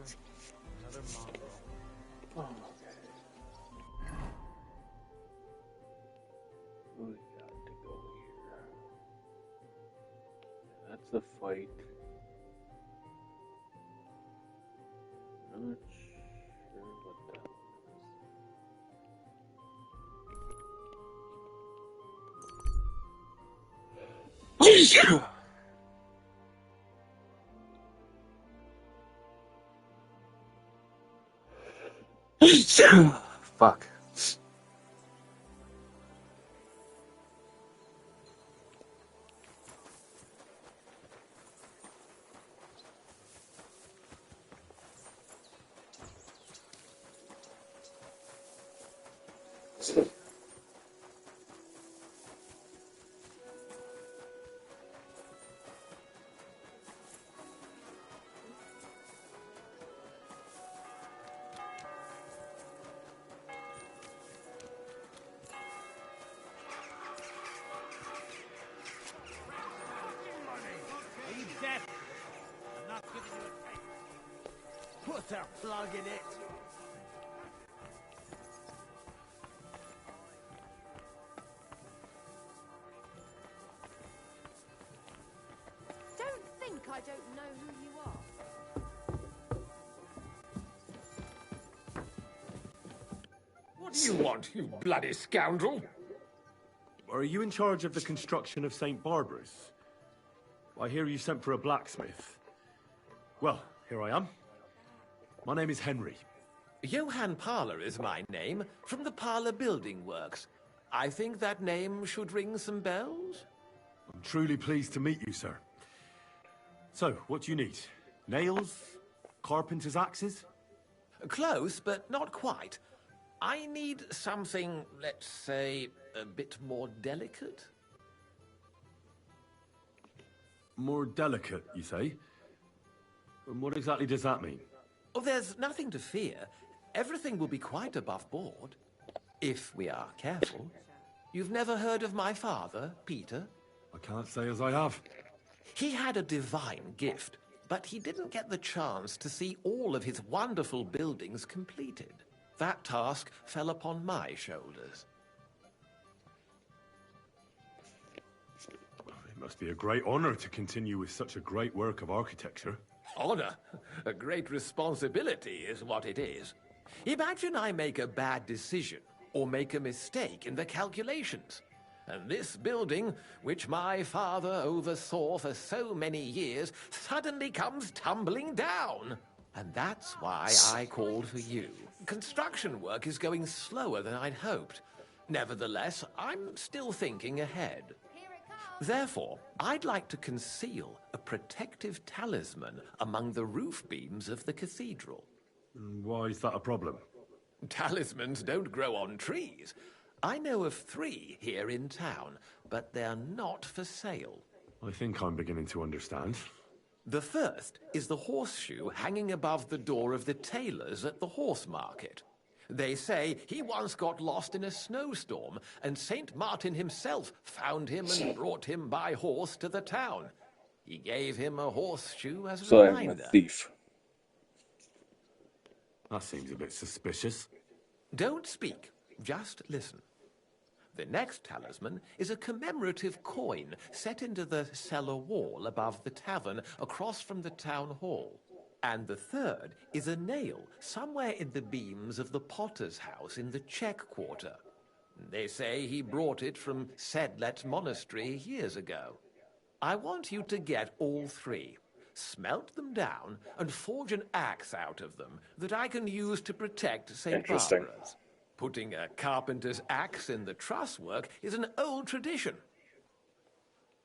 Another mongrel. Oh, okay. We got to go here. That's the fight. Not sure what that was. Fuck. Are you deaf? I'm not giving you a tape. Put a plug in it. Don't think I don't know who you are. What do you want, you bloody scoundrel? Are you in charge of the construction of St. Barbara's? I hear you sent for a blacksmith. Well, here I am. My name is Henry. Johann Parler is my name, from the Parler Building Works. I think that name should ring some bells. I'm truly pleased to meet you, sir. So, what do you need? Nails? Carpenter's axes? Close, but not quite. I need something, let's say, a bit more delicate. More delicate, you say? And what exactly does that mean? Oh, there's nothing to fear. Everything will be quite above board, if we are careful. You've never heard of my father, Peter? I can't say as I have. He had a divine gift, but he didn't get the chance to see all of his wonderful buildings completed. That task fell upon my shoulders. It must be a great honor to continue with such a great work of architecture. Honor? A great responsibility is what it is. Imagine I make a bad decision or make a mistake in the calculations. And this building, which my father oversaw for so many years, suddenly comes tumbling down. And that's why I called for you. Construction work is going slower than I'd hoped. Nevertheless, I'm still thinking ahead. Therefore, I'd like to conceal a protective talisman among the roof beams of the cathedral. Why is that a problem? Talismans don't grow on trees. I know of 3 here in town, but they're not for sale. I think I'm beginning to understand. The first is the horseshoe hanging above the door of the tailors at the horse market. They say he once got lost in a snowstorm, and St. Martin himself found him and brought him by horse to the town. He gave him a horseshoe as a So reminder. I'm a thief. That seems a bit suspicious. Don't speak, just listen. The next talisman is a commemorative coin set into the cellar wall above the tavern across from the town hall. And the third is a nail somewhere in the beams of the potter's house in the Czech Quarter. They say he brought it from Sedlet Monastery years ago. I want you to get all 3, smelt them down, and forge an axe out of them that I can use to protect St. Barbara's. Putting a carpenter's axe in the truss work is an old tradition.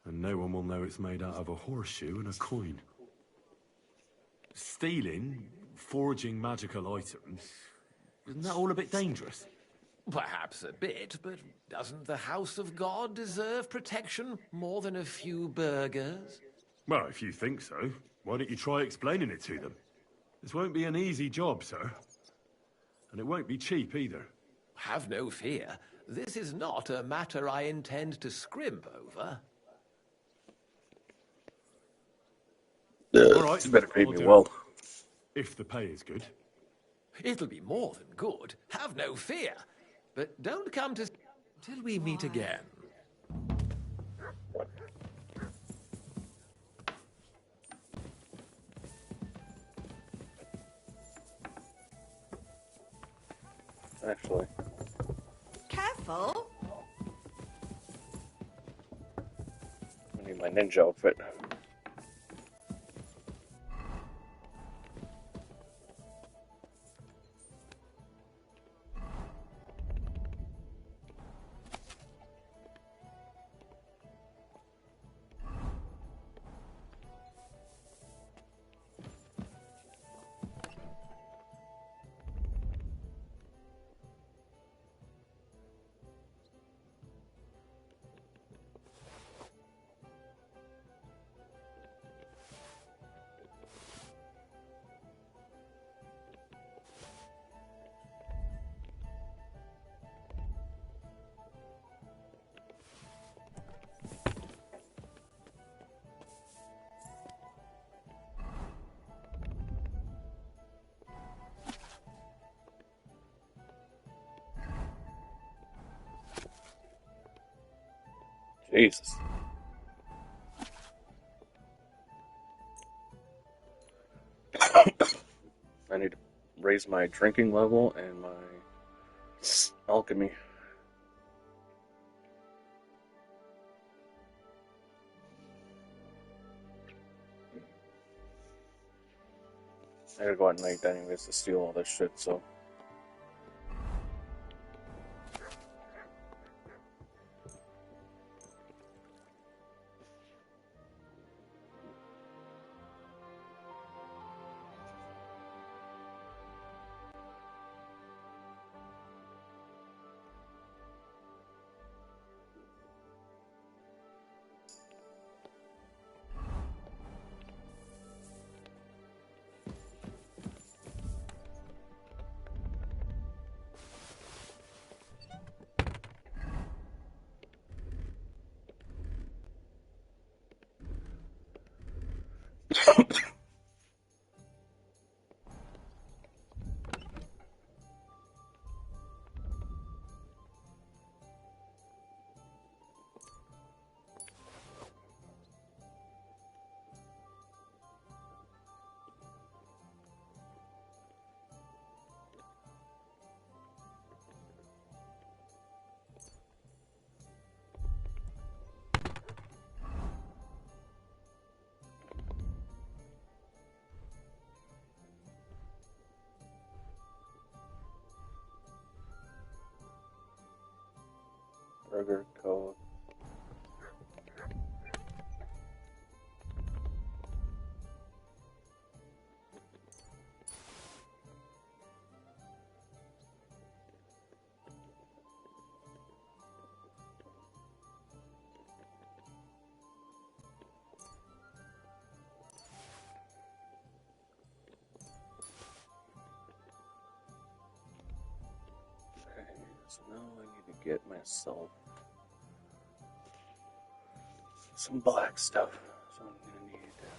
And no one will know it's made out of a horseshoe and a coin. Stealing, forging magical items, isn't that all a bit dangerous? Perhaps a bit, but doesn't the House of God deserve protection more than a few burghers? Well, if you think so, why don't you try explaining it to them? This won't be an easy job, sir. And it won't be cheap either. Have no fear. This is not a matter I intend to scrimp over. All right, you better pay me well. If the pay is good. It'll be more than good. Have no fear. But don't come to... till we meet again. Actually, Careful. I need my ninja outfit. Jesus. I need to raise my drinking level and my alchemy. I gotta go out at night anyways to steal all this shit, so. Burger code. Okay, so now I need to get myself some black stuff. So I'm gonna need that.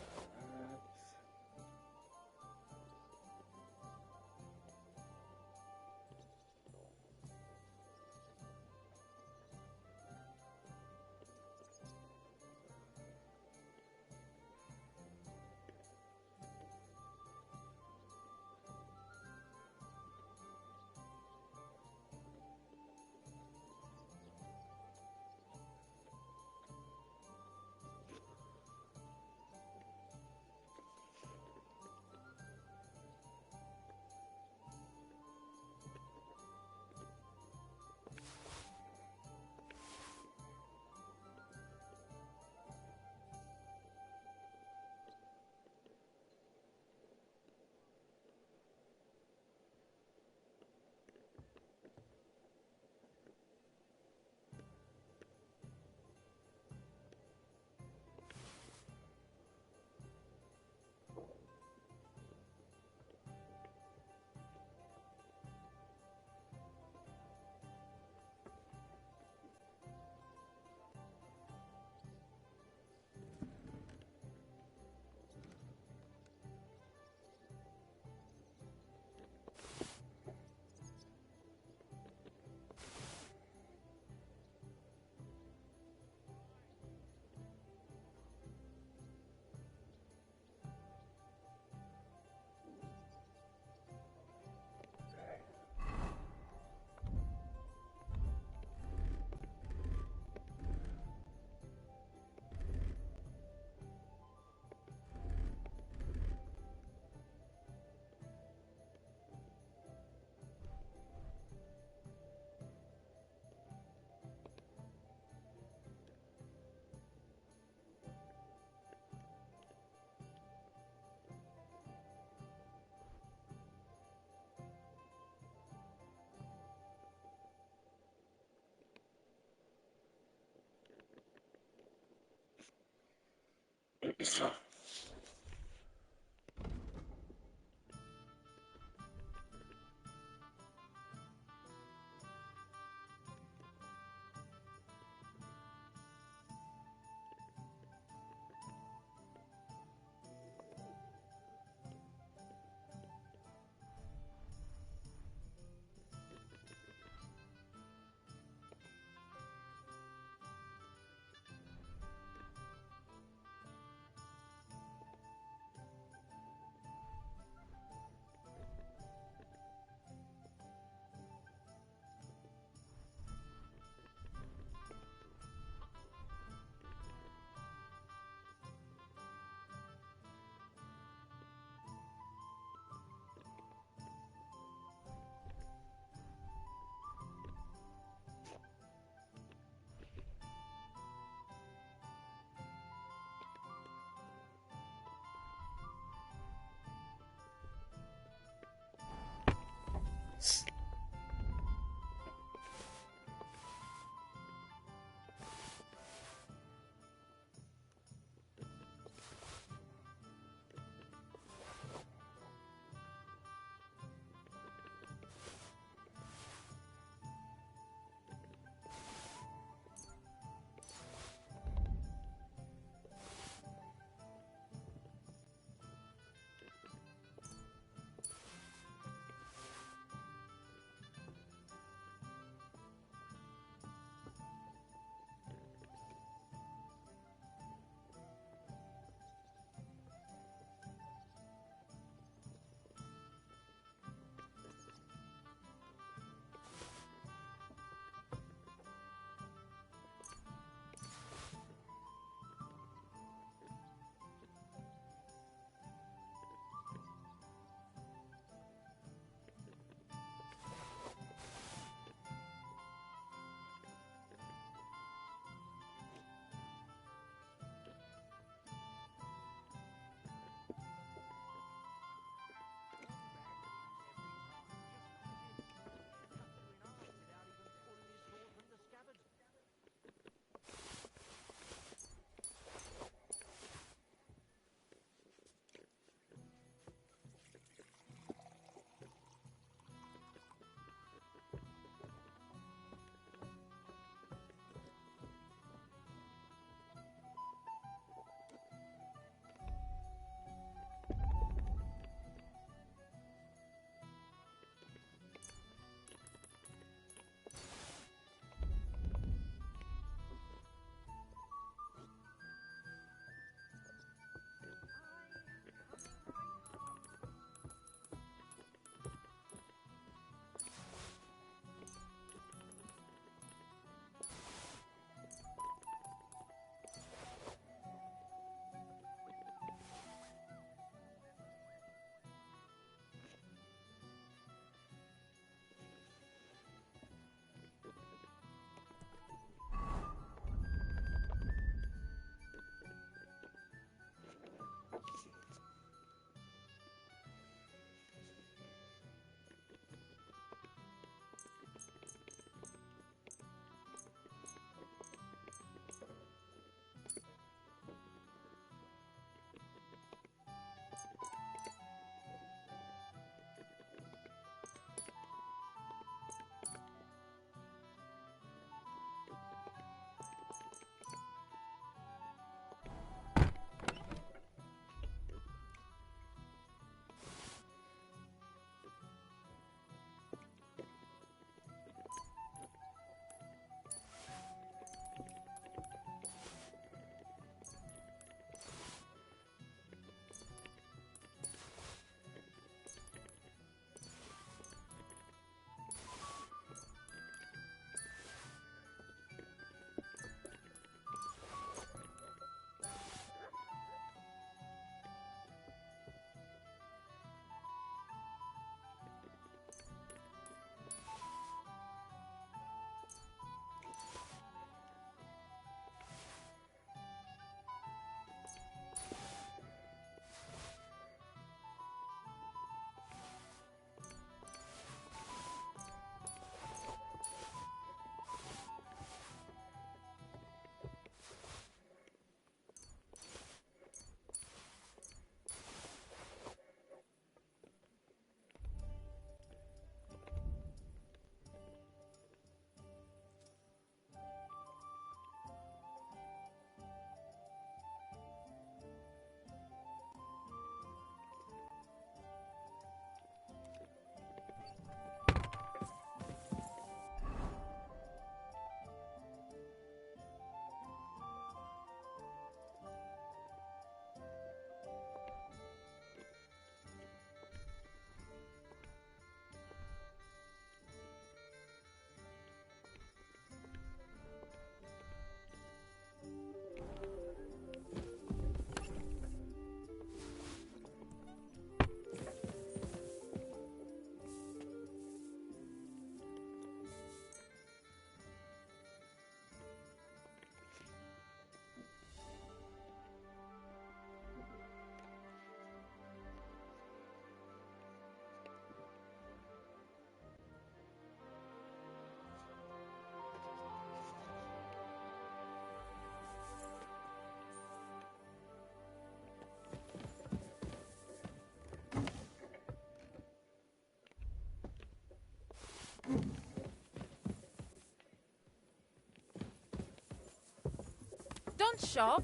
shop?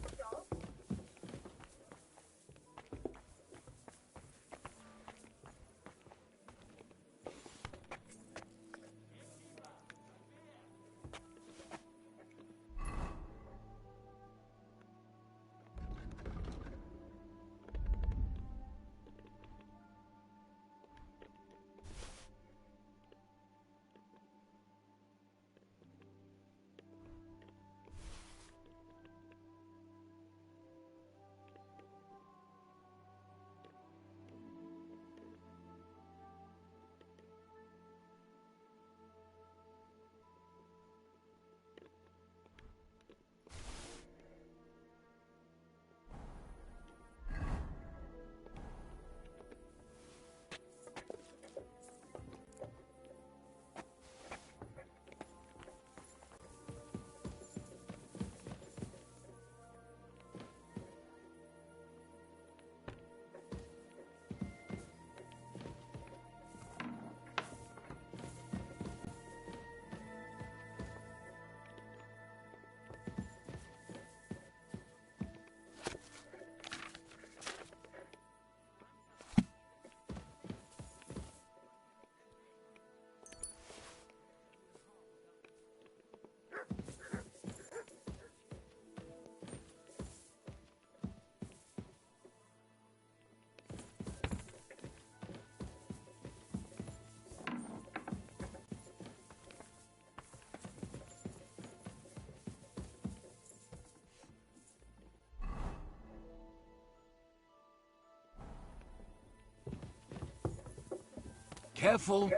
Careful.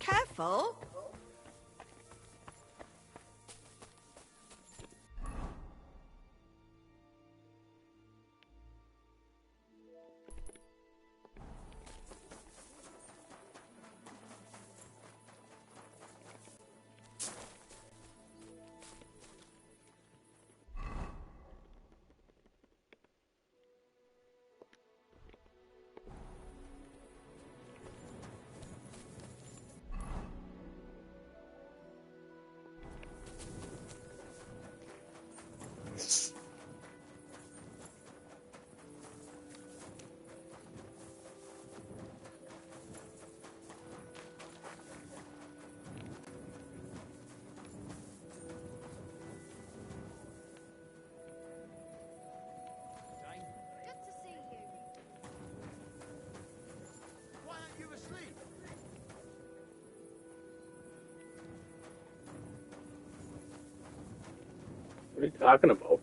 Careful? Good to see you. Why aren't you asleep? What are you talking about?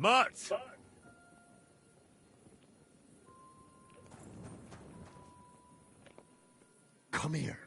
Mutt! Come here.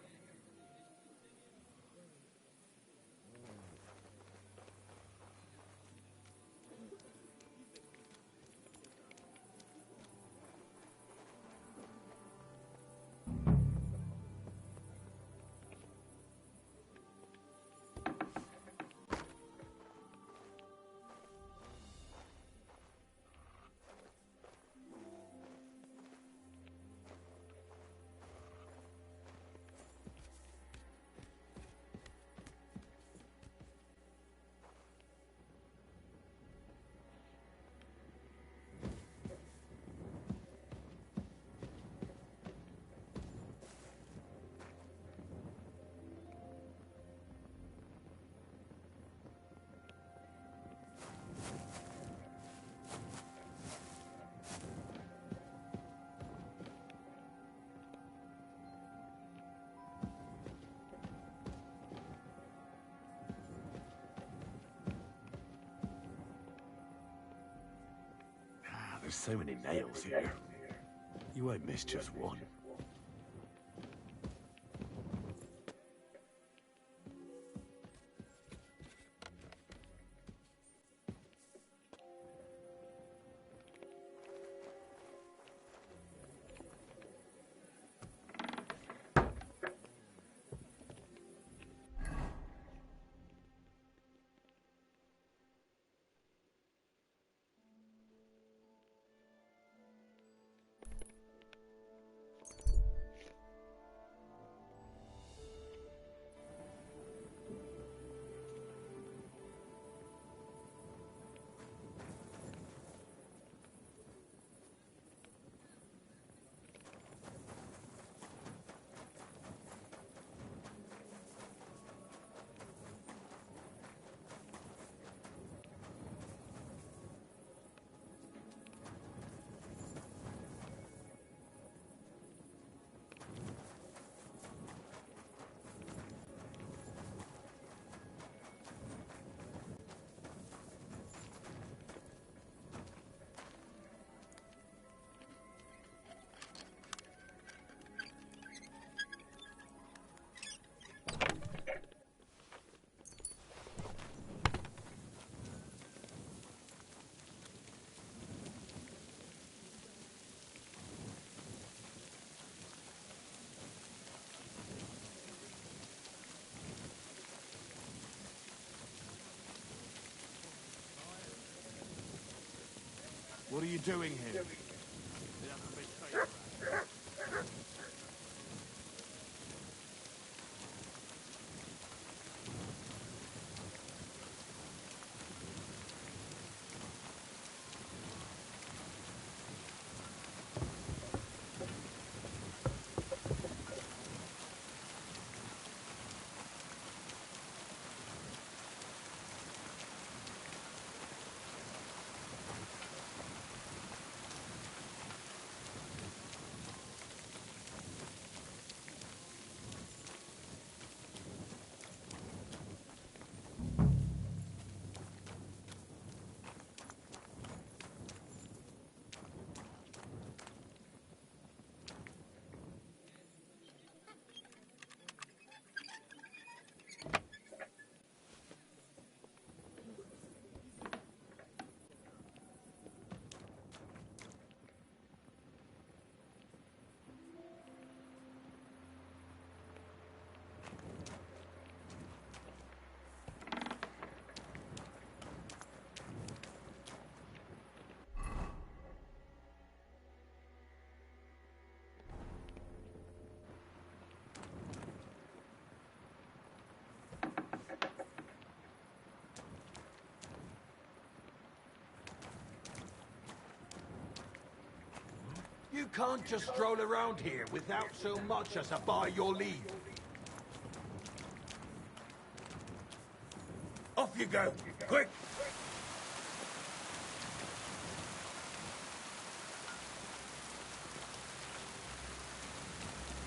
There's so many nails here. You won't miss just one. What are you doing here? You can't just stroll around here without so much as a by your leave. Off you go, quick!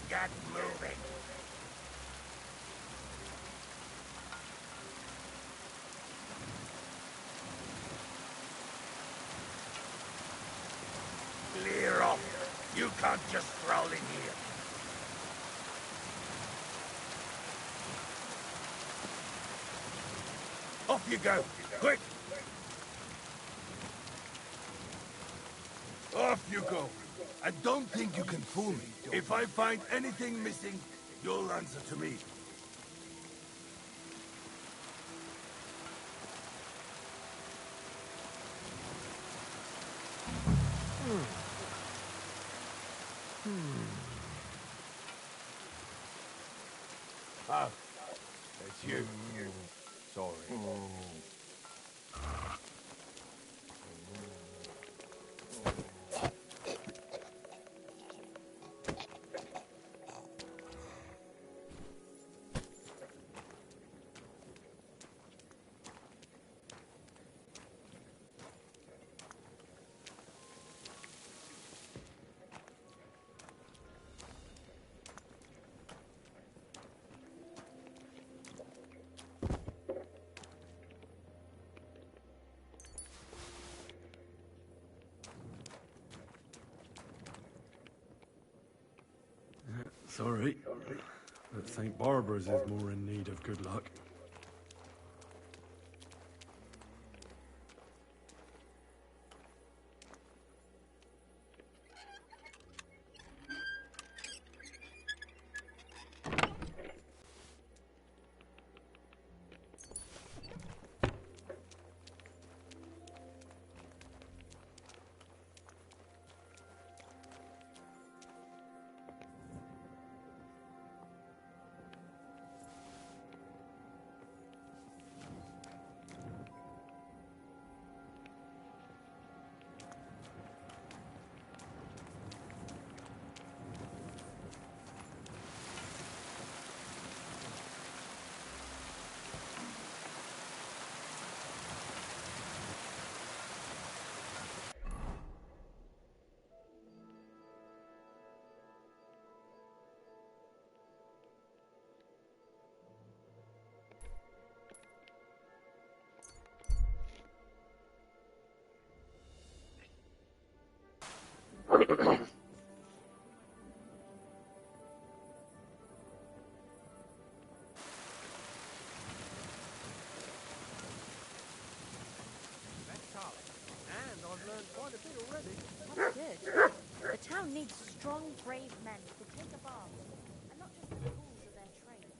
Get moving! can't just stroll in here. Off you go, quick! Off you go. And don't think you can fool me. If I find anything missing, you'll answer to me. Oh, it's you. Sorry. Sorry, but St. Barbara's is more in need of good luck. That's good. The town needs strong, brave men who can take up arms, and not just the tools of their trade.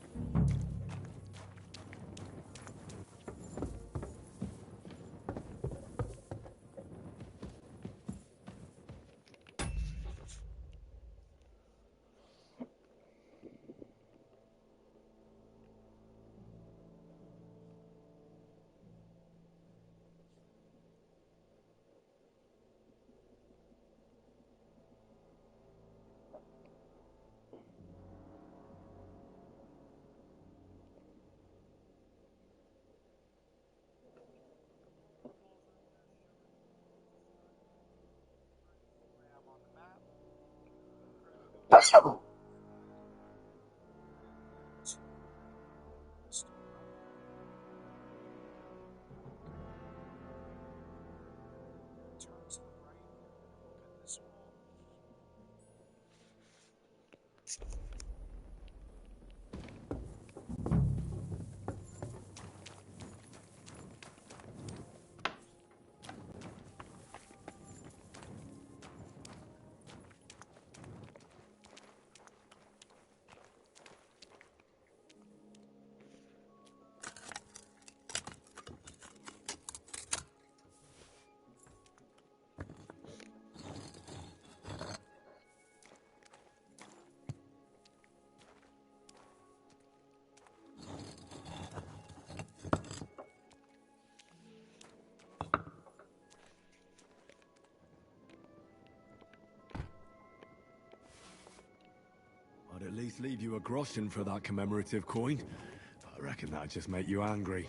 I'd at least leave you a groschen for that commemorative coin. I reckon that'd just make you angry.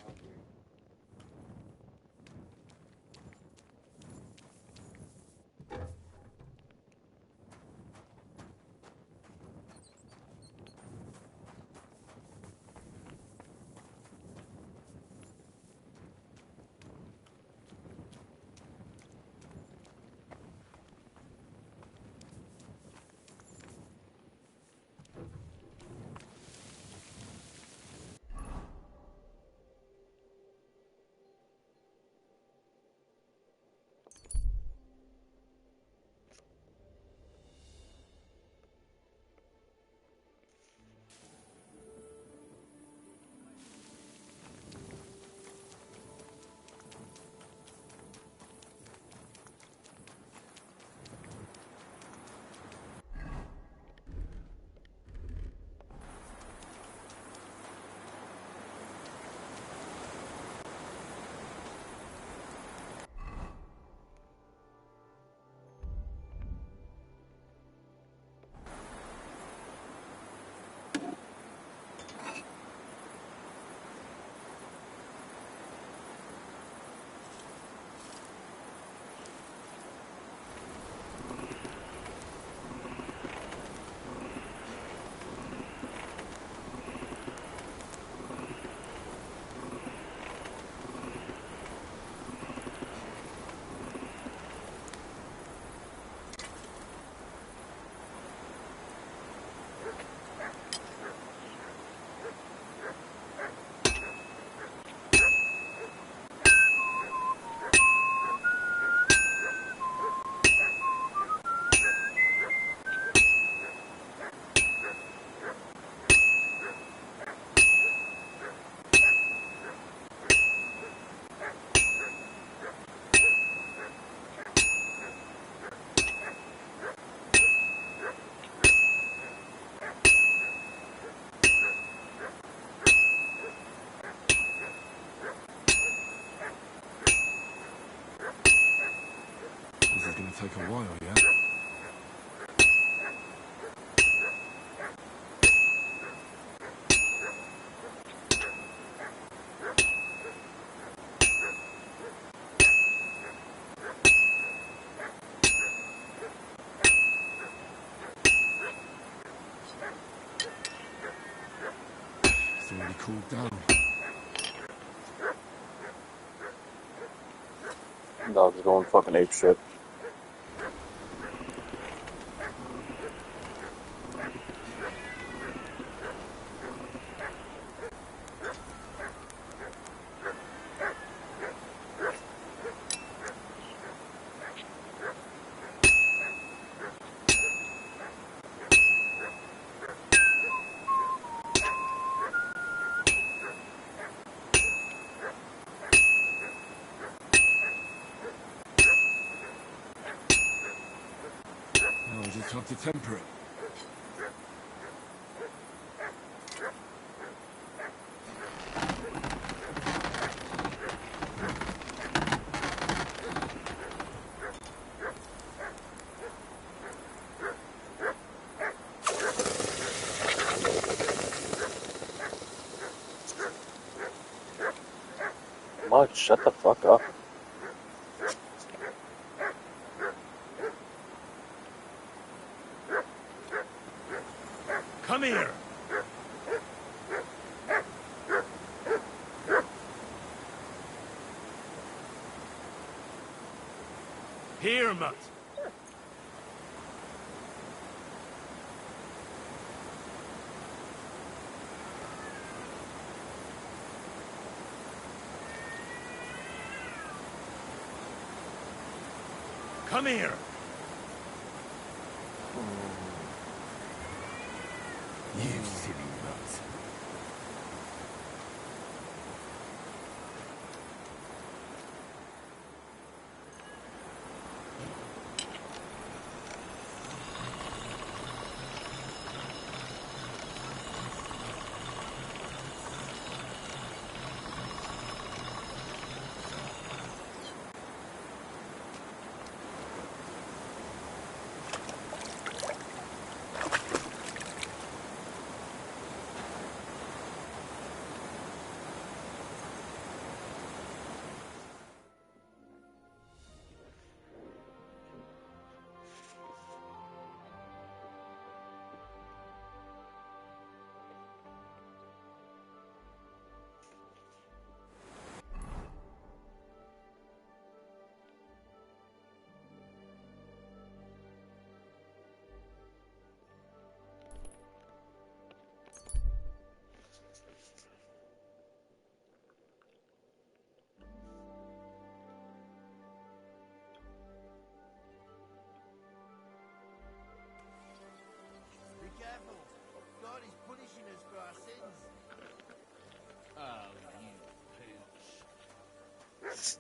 is going to take a while, yeah? It's already cooled down. Dog's going fucking ape shit. Now I just have to temper it. Mud, shut the fuck up. Come here! Here, Mutt. Come here! You silly nuts. Be careful. God is punishing us for our sins. Oh, you pooch.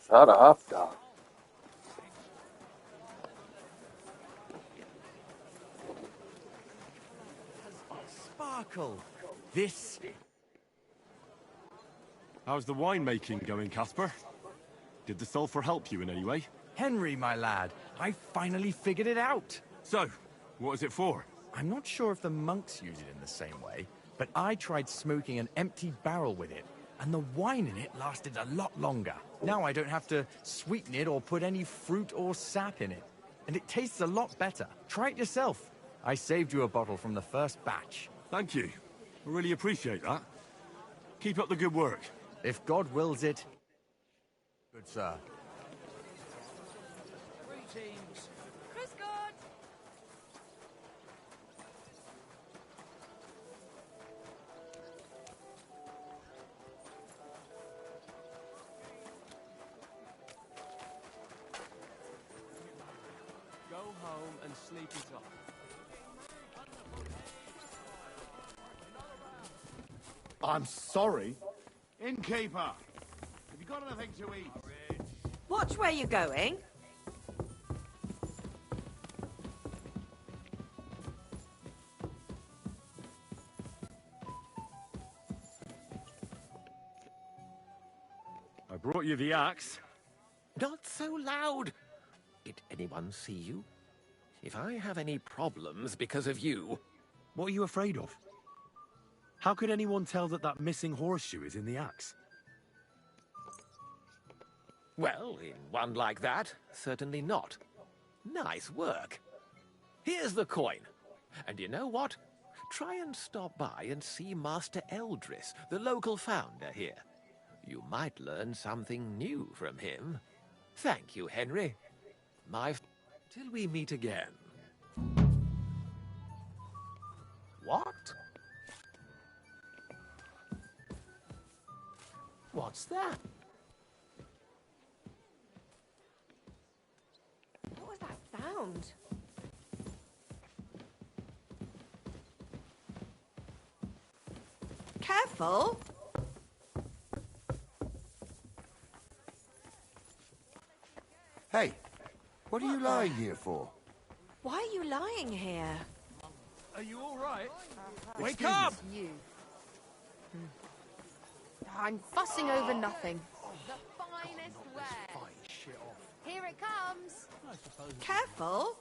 Shut up, dog. Sparkle. This... How's the winemaking going, Casper? Did the sulfur help you in any way? Henry, my lad, I finally figured it out. So, what is it for? I'm not sure if the monks use it in the same way, but I tried smoking an empty barrel with it, and the wine in it lasted a lot longer. Now I don't have to sweeten it or put any fruit or sap in it, and it tastes a lot better. Try it yourself. I saved you a bottle from the first batch. Thank you. I really appreciate that. Keep up the good work. If God wills it, good sir. Greetings. Chris God! Go home and sleep it off. I'm sorry. Innkeeper, have you got anything to eat? Watch where you're going. I brought you the axe. Not so loud! Did anyone see you? If I have any problems because of you... What are you afraid of? How could anyone tell that that missing horseshoe is in the axe? Well, in one like that, certainly not. Nice work. Here's the coin. And you know what? Try and stop by and see Master Eldris, the local founder here. You might learn something new from him. Thank you, Henry. Till we meet again. What? What's that? What was that sound? Careful! Hey, what are you lying here for? Why are you lying here? Are you all right? Wake up! You. I'm fussing over nothing. The finest wear. Here it comes. Careful!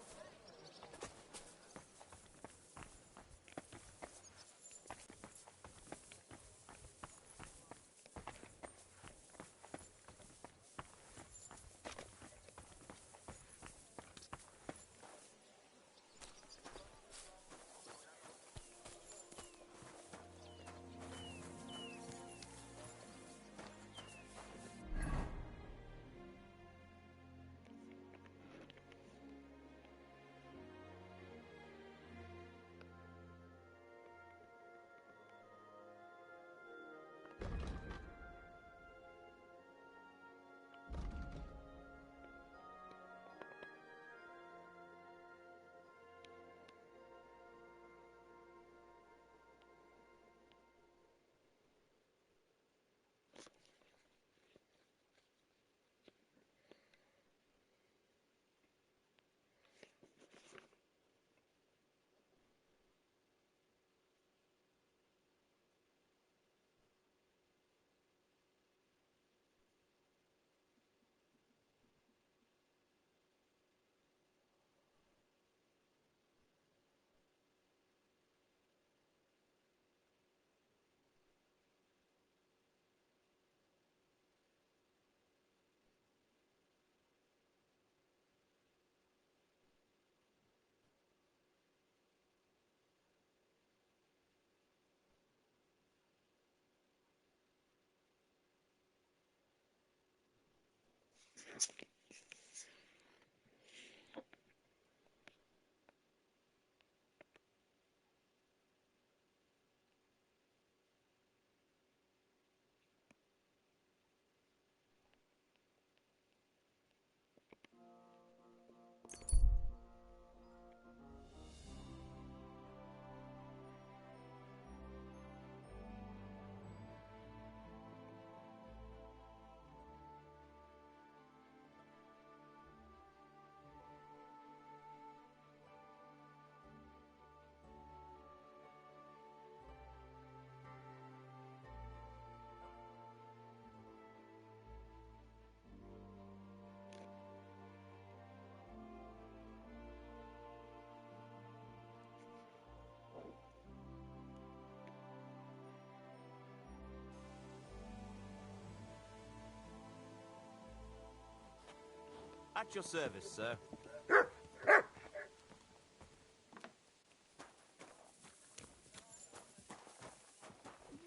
At your service, sir.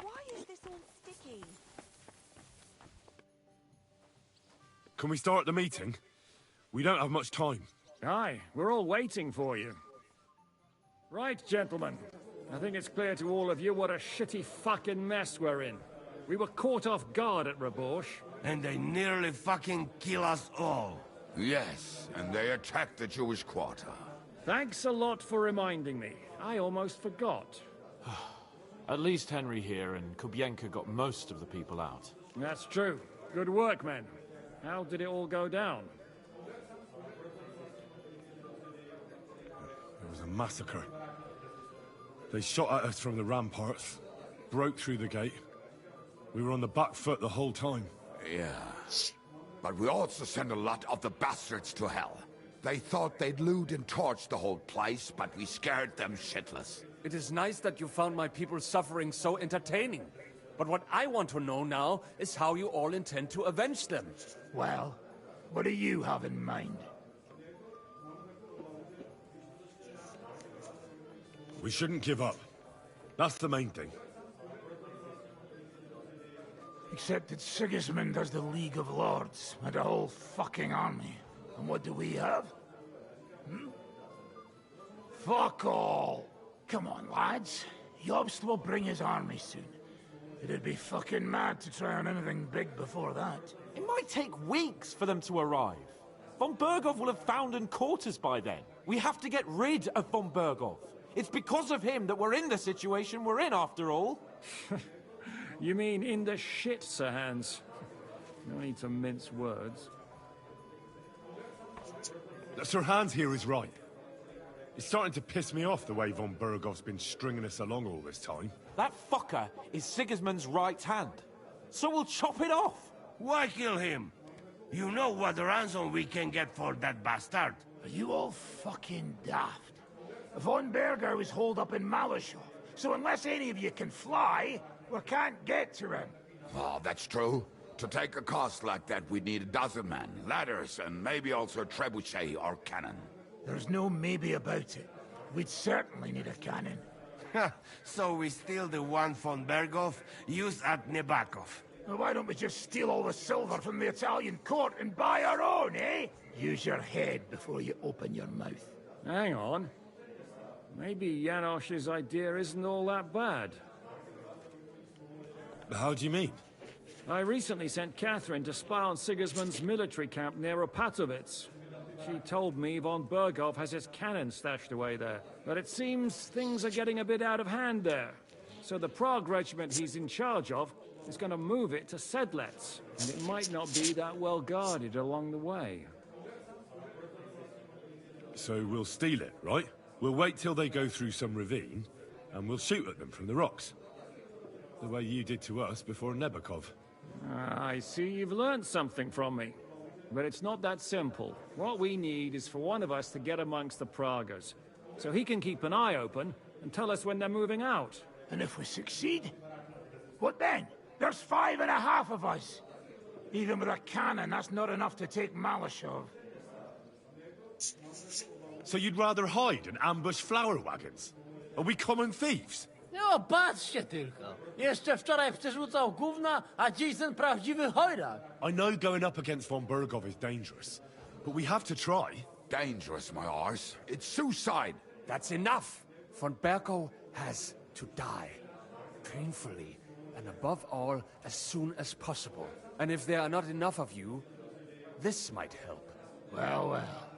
Why is this all sticky? Can we start the meeting? We don't have much time. Aye, we're all waiting for you. Right, gentlemen. I think it's clear to all of you what a shitty fucking mess we're in. We were caught off guard at Rabosh. And they nearly fucking kill us all. Yes, and they attacked the Jewish quarter. Thanks a lot for reminding me. I almost forgot. At least Henry here and Kubienka got most of the people out. That's true. Good work, men. How did it all go down? It was a massacre. They shot at us from the ramparts, broke through the gate. We were on the back foot the whole time. Yeah. But we also sent a lot of the bastards to hell. They thought they'd loot and torch the whole place, but we scared them shitless. It is nice that you found my people's suffering so entertaining. But what I want to know now is how you all intend to avenge them. Well, what do you have in mind? We shouldn't give up. That's the main thing. Except that Sigismund has the League of Lords and a whole fucking army. And what do we have? Hmm? Fuck all! Come on, lads. Jobst will bring his army soon. It'd be fucking mad to try on anything big before that. It might take weeks for them to arrive. Von Berghoff will have found and caught us by then. We have to get rid of Von Berghoff. It's because of him that we're in the situation we're in, after all. You mean in the shit, Sir Hans? No need to mince words. Sir Hans here is right. It's starting to piss me off the way Von Berghoff's been stringing us along all this time. That fucker is Sigismund's right hand. So we'll chop it off. Why kill him? You know what ransom we can get for that bastard. Are you all fucking daft? Von Berger is holed up in Malashov, so unless any of you can fly, we can't get to him. Oh, that's true. To take a cost like that, we'd need a dozen men, ladders, and maybe also a trebuchet or cannon. There's no maybe about it. We'd certainly need a cannon. So we steal the one von Berghoff used at Nebakov. Well, why don't we just steal all the silver from the Italian court and buy our own, eh? Use your head before you open your mouth. Hang on. Maybe Janosch's idea isn't all that bad. How do you mean? I recently sent Catherine to spy on Sigismund's military camp near Opatovitz. She told me Von Berghoff has his cannon stashed away there. But it seems things are getting a bit out of hand there. So the Prague regiment he's in charge of is going to move it to Sedlets. And it might not be that well guarded along the way. So we'll steal it, right? We'll wait till they go through some ravine, and we'll shoot at them from the rocks. The way you did to us before Nebakov. I see you've learned something from me. But it's not that simple. What we need is for one of us to get amongst the Pragas, so he can keep an eye open and tell us when they're moving out. And if we succeed? What then? There's 5.5 of us. Even with a cannon, that's not enough to take Malashov. So you'd rather hide and ambush flower wagons? Are we common thieves? No, patrzcie tylko. Jeszcze wczoraj przerzucał gówna, a dziś ten prawdziwy chojrak. I know going up against Von Berghoff is dangerous, but we have to try. Dangerous, my arse. It's suicide. That's enough. Von Berghoff has to die. Painfully, and above all, as soon as possible. And if there are not enough of you, this might help. Well, well.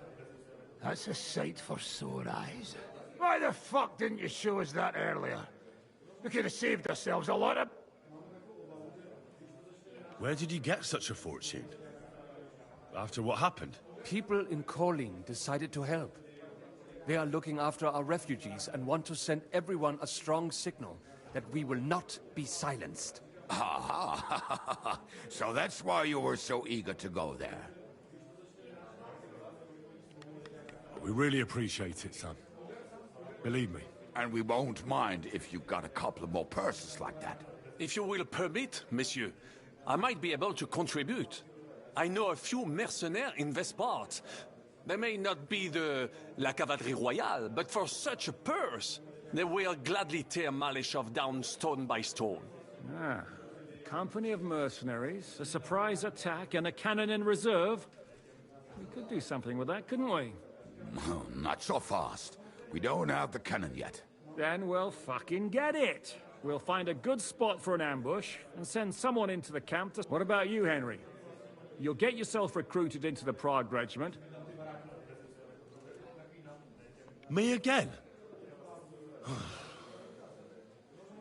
That's a sight for sore eyes. Why the fuck didn't you show us that earlier? We could have saved ourselves a lot of... Where did you get such a fortune? After what happened? People in Kolin decided to help. They are looking after our refugees and want to send everyone a strong signal that we will not be silenced. Aha! So that's why you were so eager to go there. We really appreciate it, son. Believe me. And we won't mind if you got a couple more purses like that. If you will permit, monsieur, I might be able to contribute. I know a few mercenaires in this part. They may not be la cavalerie royale, but for such a purse, they will gladly tear Malashov down stone by stone. Ah, a company of mercenaries, a surprise attack, and a cannon in reserve. We could do something with that, couldn't we? Not so fast. We don't have the cannon yet. Then we'll fucking get it. We'll find a good spot for an ambush and send someone into the camp to... What about you, Henry? You'll get yourself recruited into the Prague regiment. Me again?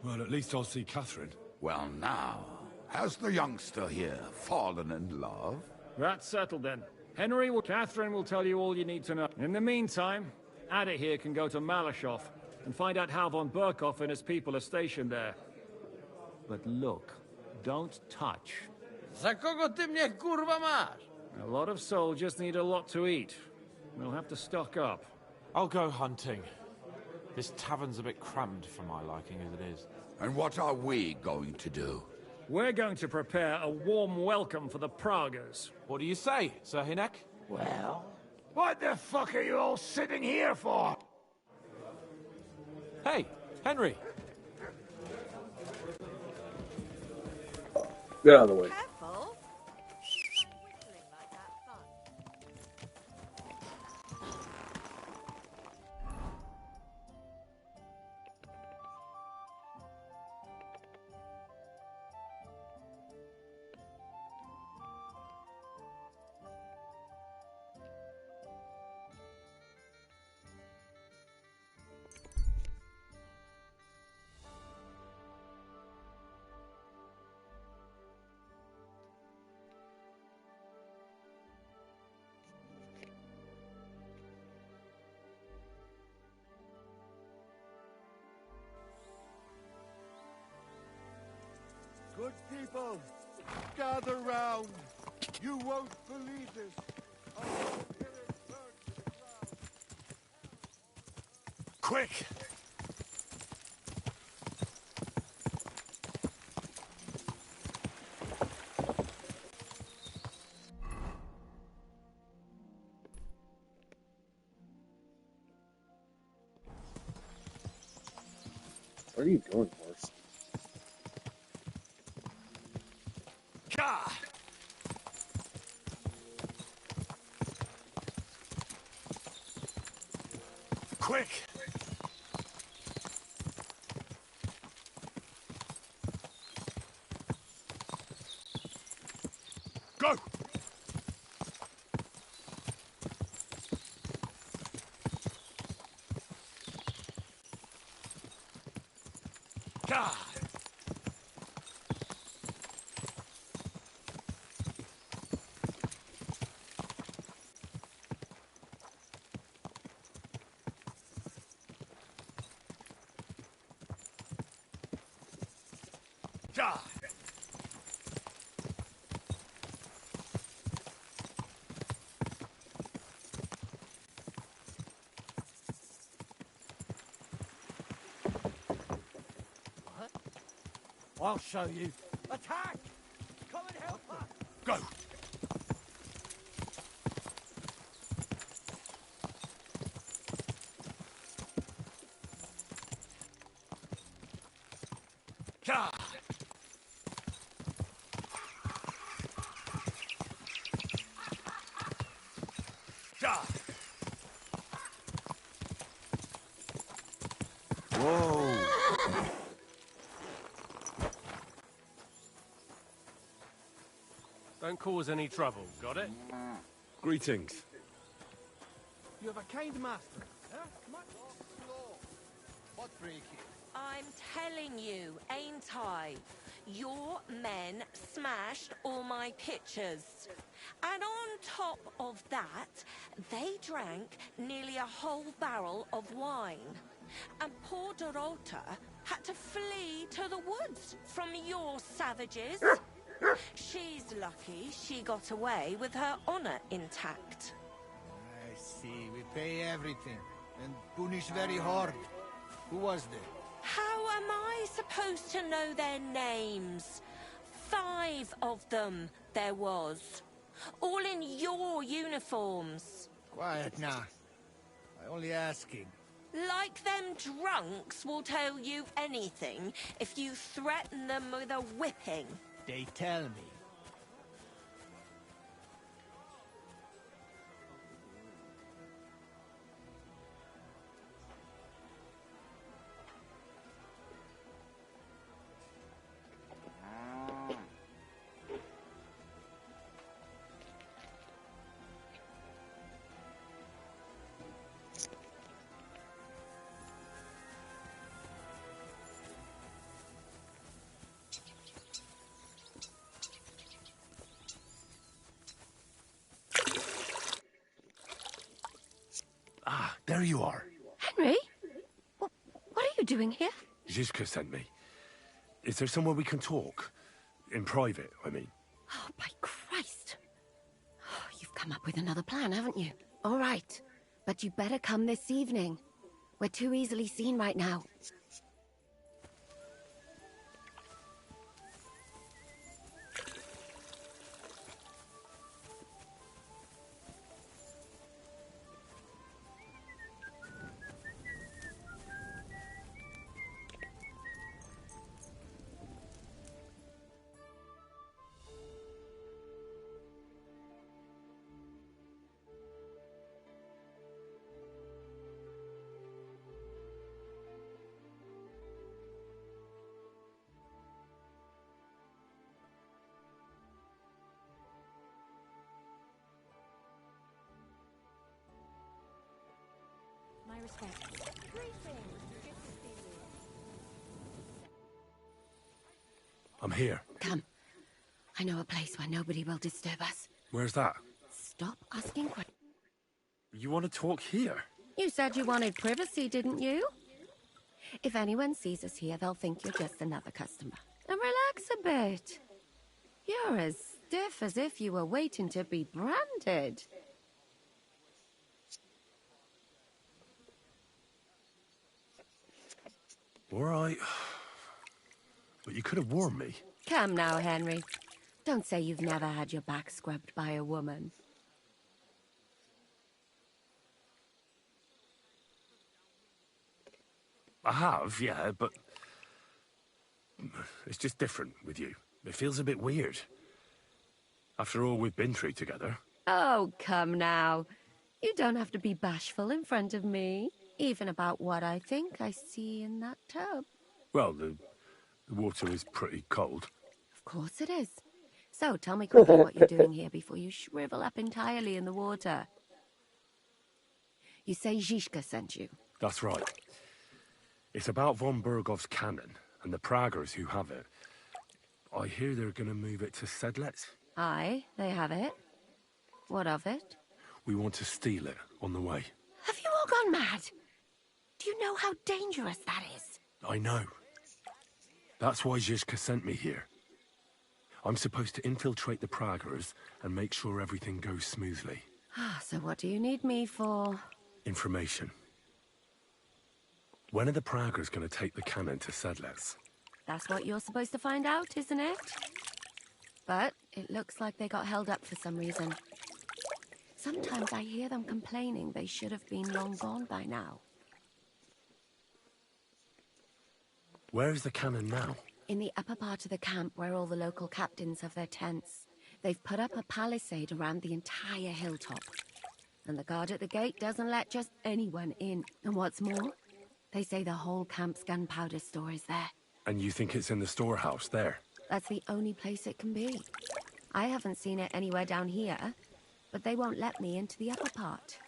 Well, at least I'll see Catherine. Well, now, has the youngster here fallen in love? That's settled then. Catherine will tell you all you need to know. In the meantime, Ada here can go to Malashov and find out how Von Berghoff and his people are stationed there. But look, don't touch. Za kogo ty mnie kurwa masz? A lot of soldiers need a lot to eat. We'll have to stock up. I'll go hunting. This tavern's a bit crammed for my liking as it is. And what are we going to do? We're going to prepare a warm welcome for the Pragas. What do you say, Sir Hinek? Well, what the fuck are you all sitting here for? Hey, Henry. Get out of the way. Careful. Good people, gather round. You won't believe this. Our spirit burns to the ground. Quick! What are you doing, horse? Quick! Go! God! God! I'll show you. Attack! Come and help us! Go! God! God! Whoa! Don't cause any trouble, got it? Greetings. You have a kind master. Huh? What break it? I'm telling you, ain't I? Your men smashed all my pictures. And on top of that, they drank nearly a whole barrel of wine. And poor Dorota had to flee to the woods from your savages. She's lucky she got away with her honor intact. I see. We pay everything and punish very hard. Who was there? How am I supposed to know their names? 5 of them there was. All in your uniforms. Quiet now. I only asking. Like them drunks will tell you anything if you threaten them with a whipping. They tell me. Ah, there you are. Henry? What are you doing here? Zizka sent me. Is there somewhere we can talk? In private, I mean. Oh, by Christ. come up with another plan, haven't you? All right. But you better come this evening. We're too easily seen right now. My respect. I'm here. Come. I know a place where nobody will disturb us. Where's that? Stop asking questions. You want to talk here? You said you wanted privacy, didn't you? If anyone sees us here, they'll think you're just another customer. And relax a bit. You're as stiff as if you were waiting to be branded. All right. But you could have warned me. Come now, Henry. Don't say you've never had your back scrubbed by a woman. I have, yeah, but... it's just different with you. It feels a bit weird. After all we've been through together. Oh, come now. You don't have to be bashful in front of me. Even about what I think I see in that tub. Well, the water is pretty cold. Of course it is. So, tell me quickly what you're doing here before you shrivel up entirely in the water. You say Zizka sent you? That's right. It's about von Bergov's cannon and the Praggers who have it. I hear they're going to move it to Sedlets. Aye, they have it. What of it? We want to steal it on the way. Have you all gone mad? Do you know how dangerous that is? I know. That's why Zizka sent me here. I'm supposed to infiltrate the Praggers and make sure everything goes smoothly. So what do you need me for? Information. When are the Praggers going to take the cannon to Sedlets? That's what you're supposed to find out, isn't it? But it looks like they got held up for some reason. Sometimes I hear them complaining they should have been long gone by now. Where is the cannon now? In the upper part of the camp where all the local captains have their tents. They've put up a palisade around the entire hilltop. And the guard at the gate doesn't let just anyone in. And what's more, they say the whole camp's gunpowder store is there. And you think it's in the storehouse there? That's the only place it can be. I haven't seen it anywhere down here, but they won't let me into the upper part.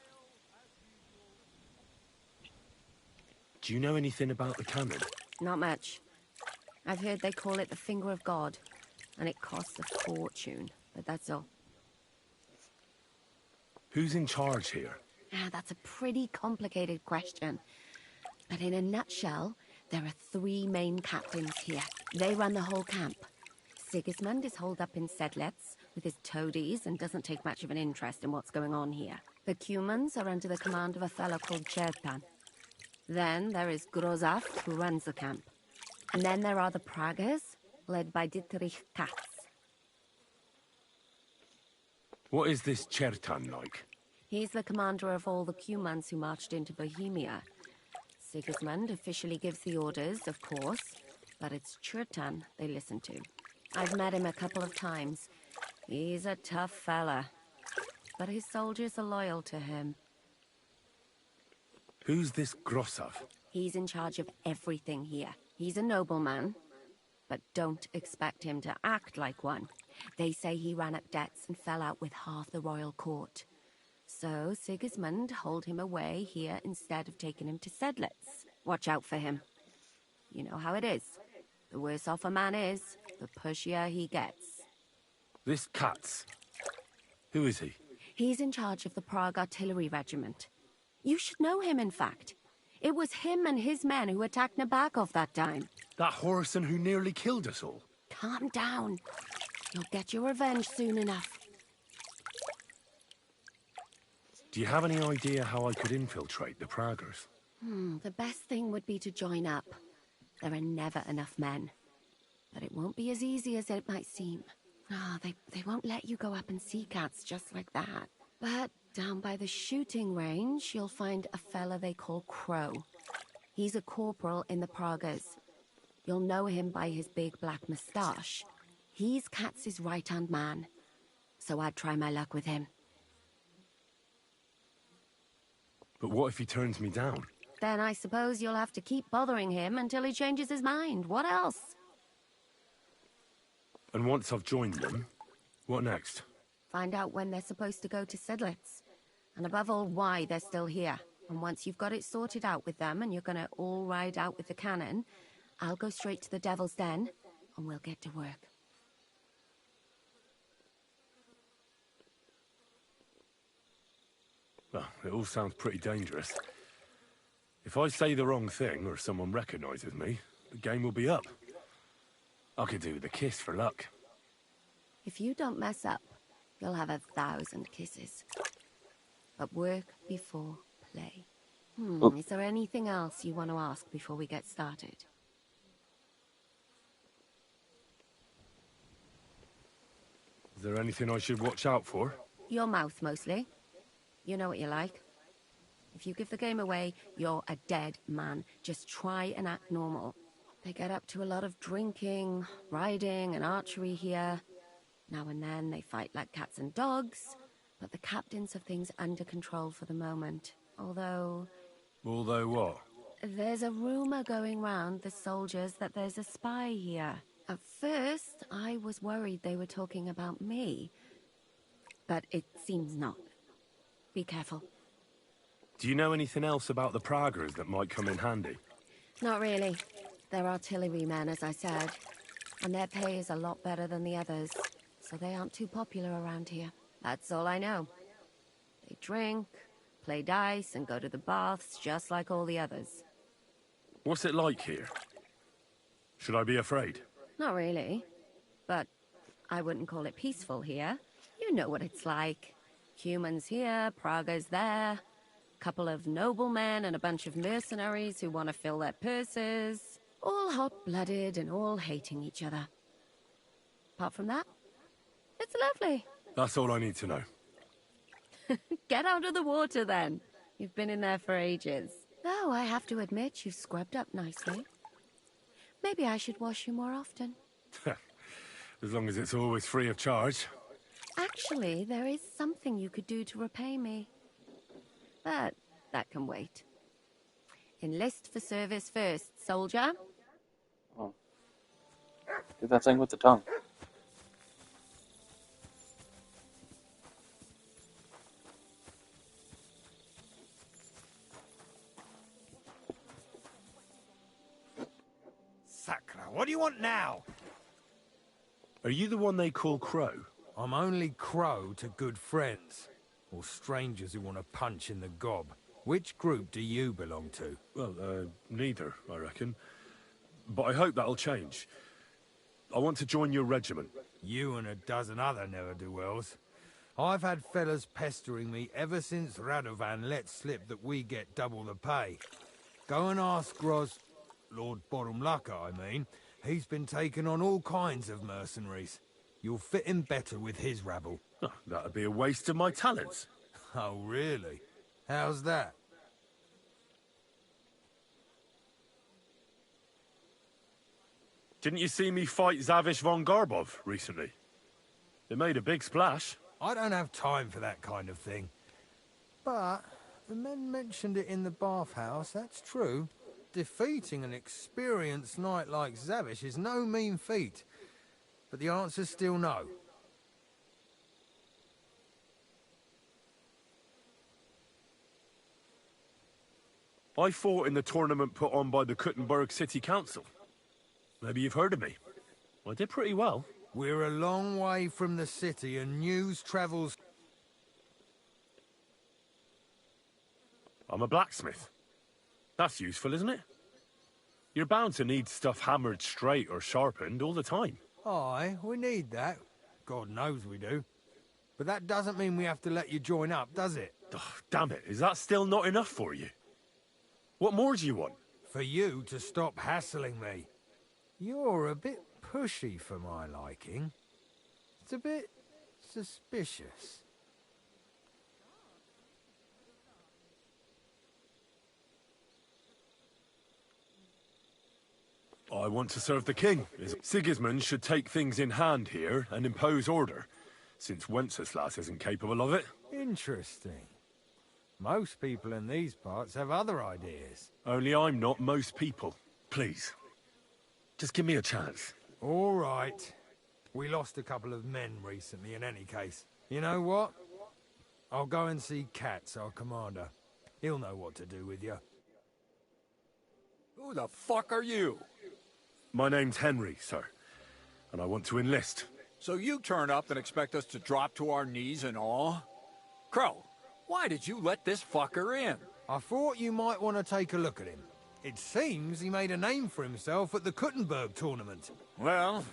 Do you know anything about the cannon? Not much. I've heard they call it the Finger of God, and it costs a fortune, but that's all. Who's in charge here? That's a pretty complicated question. But in a nutshell, there are 3 main captains here. They run the whole camp. Sigismund is holed up in Sedlets with his toadies and doesn't take much of an interest in what's going on here. The Cumans are under the command of a fellow called Chertan. Then there is Grozaf, who runs the camp. And then there are the Praggers, led by Dietrich Katz. What is this Chertan like? He's the commander of all the Cumans who marched into Bohemia. Sigismund officially gives the orders, of course, but it's Chertan they listen to. I've met him a couple of times. He's a tough fella, but his soldiers are loyal to him. Who's this Grosov? He's in charge of everything here. He's a nobleman, but don't expect him to act like one. They say he ran up debts and fell out with half the royal court. So Sigismund holed him away here instead of taking him to Sedlets. Watch out for him. You know how it is. The worse off a man is, the pushier he gets. This Katz. Who is he? He's in charge of the Prague Artillery Regiment. You should know him, in fact. It was him and his men who attacked Nabokov that time. That Horison who nearly killed us all. Calm down. You'll get your revenge soon enough. Do you have any idea how I could infiltrate the Praggers? The best thing would be to join up. There are never enough men. But it won't be as easy as it might seem. They won't let you go up and see cats just like that. But down by the shooting range, you'll find a fella they call Crow. He's a corporal in the Praggers. You'll know him by his big black moustache. He's Katz's right-hand man. So I'd try my luck with him. But what if he turns me down? Then I suppose you'll have to keep bothering him until he changes his mind. What else? And once I've joined them, what next? Find out when they're supposed to go to Sedlitz. And above all, why they're still here. And once you've got it sorted out with them and you're gonna all ride out with the cannon, I'll go straight to the Devil's Den and we'll get to work. Well, it all sounds pretty dangerous. If I say the wrong thing or someone recognizes me, the game will be up. I could do with a kiss for luck. If you don't mess up, you'll have 1,000 kisses. But work before play. Is there anything else you want to ask before we get started? Is there anything I should watch out for? Your mouth, mostly. You know what you like. If you give the game away, you're a dead man. Just try and act normal. They get up to a lot of drinking, riding, and archery here. Now and then they fight like cats and dogs, but the captains have things under control for the moment. Although... Although what? There's a rumor going round the soldiers that there's a spy here. At first, I was worried they were talking about me. But it seems not. Be careful. Do you know anything else about the Praggers that might come in handy? Not really. They're artillery men, as I said. And their pay is a lot better than the others. So they aren't too popular around here. That's all I know. They drink, play dice, and go to the baths just like all the others. What's it like here? Should I be afraid? Not really. But I wouldn't call it peaceful here. You know what it's like. Humans here, Praggers there. Couple of noblemen and a bunch of mercenaries who want to fill their purses. All hot-blooded and all hating each other. Apart from that, it's lovely. That's all I need to know. Get out of the water, then. You've been in there for ages. Though I have to admit, you've scrubbed up nicely. Maybe I should wash you more often. As long as it's always free of charge. Actually, there is something you could do to repay me. But that can wait. Enlist for service first, soldier. Oh. Do that thing with the tongue. Sacra, what do you want now? Are you the one they call Crow? I'm only Crow to good friends. Or strangers who want to punch in the gob. Which group do you belong to? Well, neither, I reckon. But I hope that'll change. I want to join your regiment. You and a dozen other ne'er-do-wells. I've had fellas pestering me ever since Radovan let slip that we get double the pay. Go and ask Lord Borumlaka, I mean. He's been taking on all kinds of mercenaries. You'll fit in better with his rabble. Oh, that'd be a waste of my talents. Oh, really? How's that? Didn't you see me fight Zavish von Garbov recently? It made a big splash. I don't have time for that kind of thing. But the men mentioned it in the bathhouse, that's true. Defeating an experienced knight like Zavish is no mean feat. But the answer's still no. I fought in the tournament put on by the Kuttenberg City Council. Maybe you've heard of me. I did pretty well. We're a long way from the city and news travels... I'm a blacksmith. That's useful, isn't it? You're bound to need stuff hammered straight or sharpened all the time. Aye, we need that. God knows we do. But that doesn't mean we have to let you join up, does it? Oh, damn it, is that still not enough for you? What more do you want? For you to stop hassling me. You're a bit pushy for my liking. It's a bit suspicious. I want to serve the king. Sigismund should take things in hand here and impose order, since Wenceslas isn't capable of it. Interesting. Most people in these parts have other ideas. Only I'm not most people. Please. Just give me a chance. All right. We lost a couple of men recently in any case. You know what? I'll go and see Katz, our commander. He'll know what to do with you. Who the fuck are you? My name's Henry, sir. And I want to enlist. So you turn up and expect us to drop to our knees in awe? Crow, why did you let this fucker in? I thought you might want to take a look at him. It seems he made a name for himself at the Kuttenberg tournament. Well,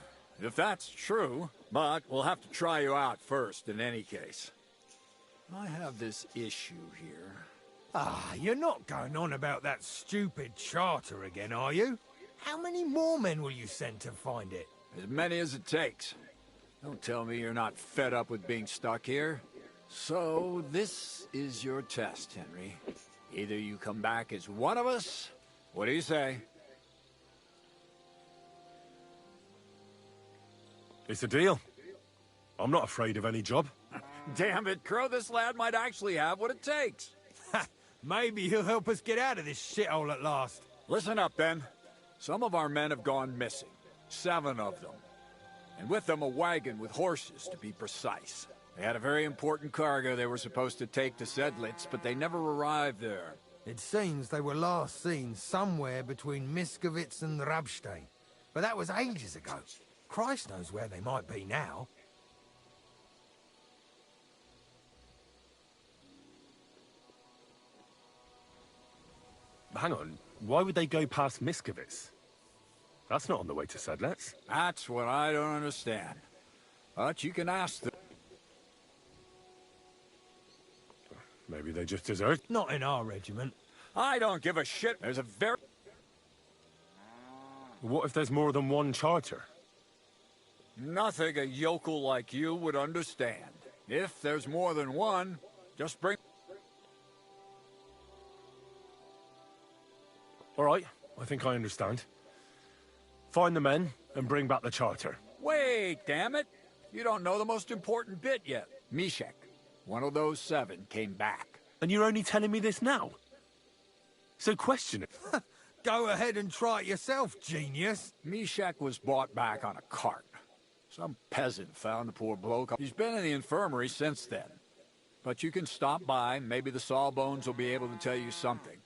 if that's true, but we'll have to try you out first in any case. I have this issue here. Ah, you're not going on about that stupid charter again, are you? How many more men will you send to find it? As many as it takes. Don't tell me you're not fed up with being stuck here. So, this is your test, Henry. Either you come back as one of us. What do you say? It's a deal. I'm not afraid of any job. Damn it, Crow, this lad might actually have what it takes. Maybe he'll help us get out of this shithole at last. Listen up, then. Some of our men have gone missing. 7 of them. And with them a wagon with horses, to be precise. They had a very important cargo they were supposed to take to Sedlitz, but they never arrived there. It seems they were last seen somewhere between Miskovitz and Rabstein. But that was ages ago. Christ knows where they might be now. Hang on, why would they go past Miskovitz? That's not on the way to Sedlitz. That's what I don't understand. But you can ask them. Maybe they just desert. Not in our regiment. I don't give a shit. There's a very... What if there's more than one charter? Nothing a yokel like you would understand. If there's more than one, just bring... All right, I think I understand. Find the men and bring back the charter. Wait, damn it! You don't know the most important bit yet. Mishek, one of those 7, came back. And you're only telling me this now? So question it. Go ahead and try it yourself, genius. Mishek was brought back on a cart. Some peasant found the poor bloke. He's been in the infirmary since then. But you can stop by, maybe the Sawbones will be able to tell you something.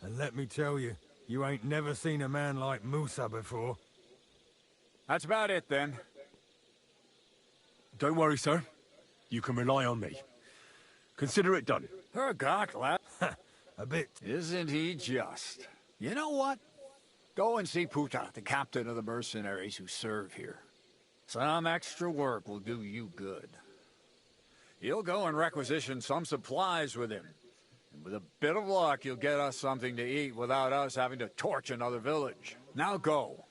And let me tell you, you ain't never seen a man like Musa before. That's about it, then. Don't worry, sir. You can rely on me. Consider it done. Her gawk, lad. A bit. Isn't he just? You know what? Go and see Puta, the captain of the mercenaries who serve here. Some extra work will do you good. He'll go and requisition some supplies with him. And with a bit of luck, you'll get us something to eat without us having to torch another village. Now go.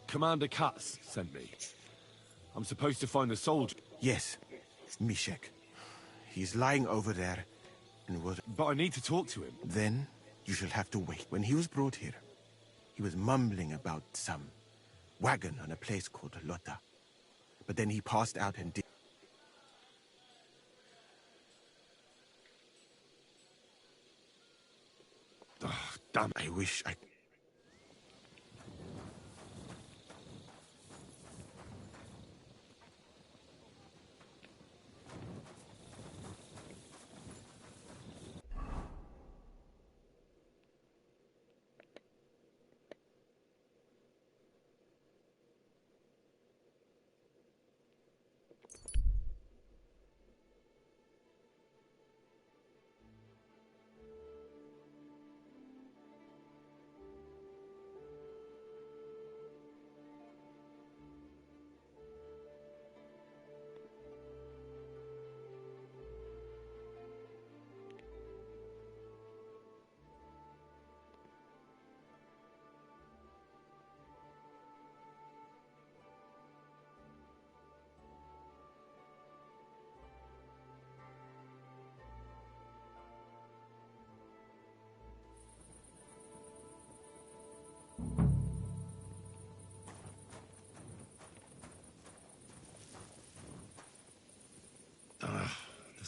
Commander Katz sent me. I'm supposed to find the soldier. Yes, Mishek. He's lying over there and was... But I need to talk to him. Then you shall have to wait. When he was brought here, he was mumbling about some wagon on a place called Lota. But then he passed out and did... Oh, damn. I wish I...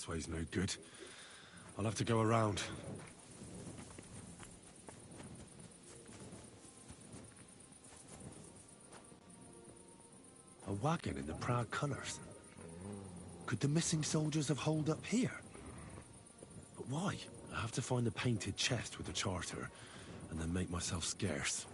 This way's no good. I'll have to go around. A wagon in the proud colours. Could the missing soldiers have holed up here? But why? I have to find the painted chest with the charter, and then make myself scarce.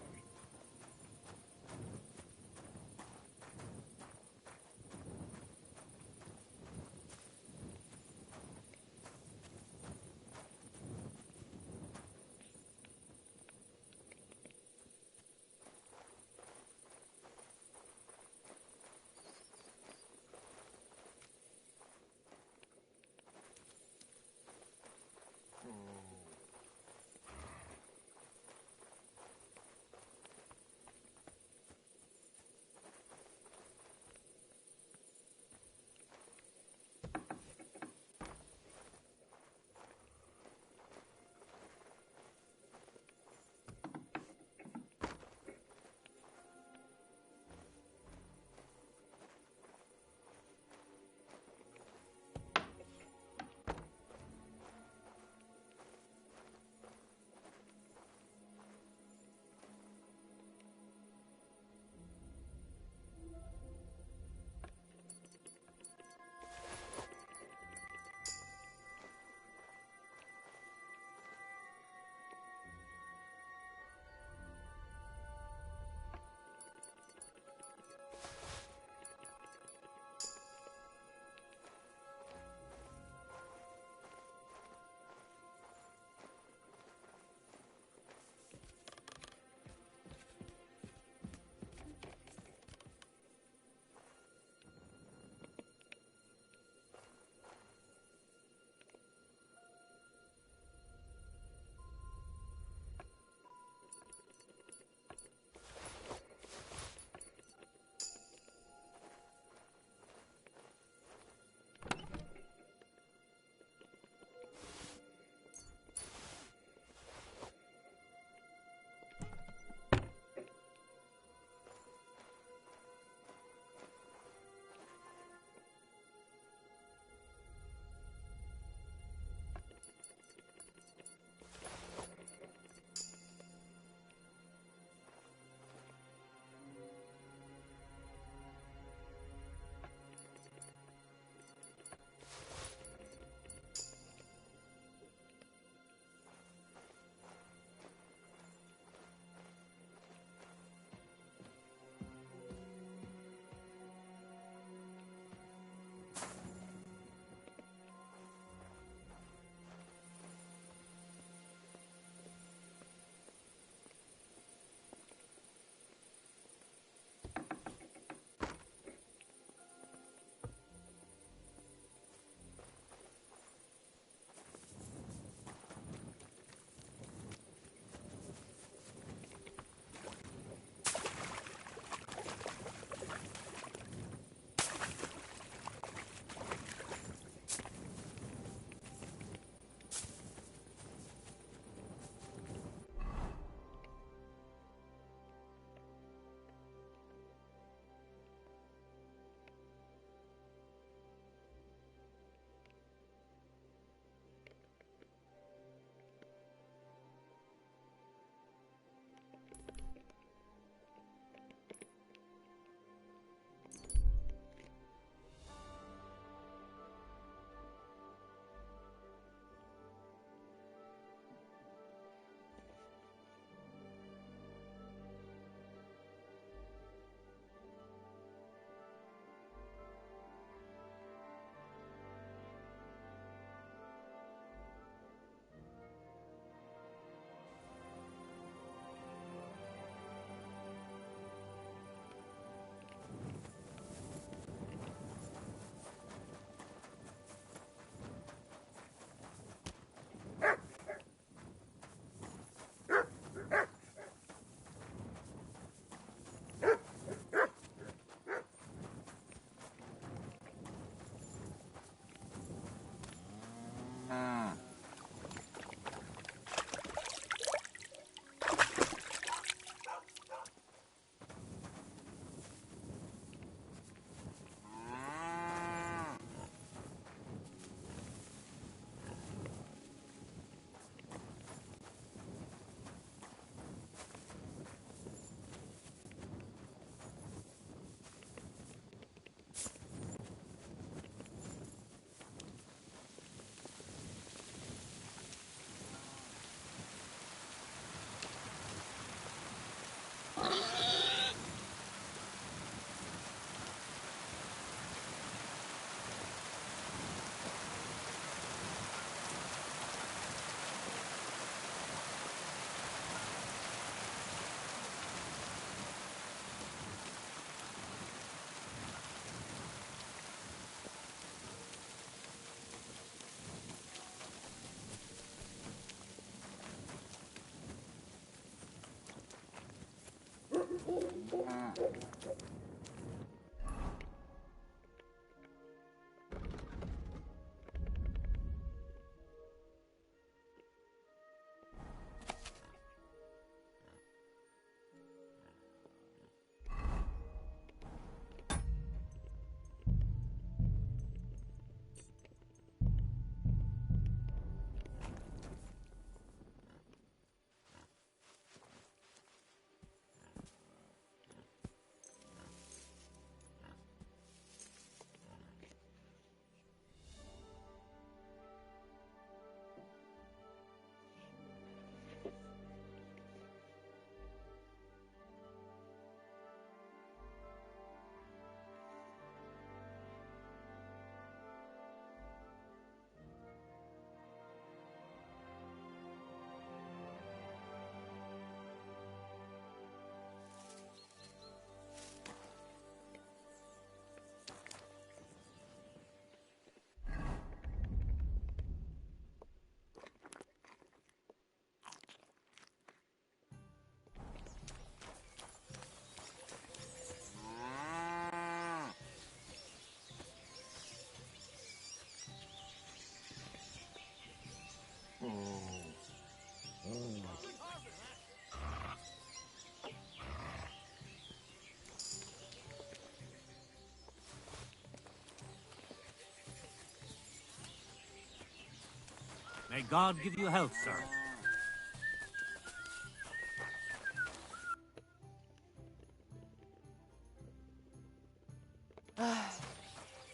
May God give you health, sir.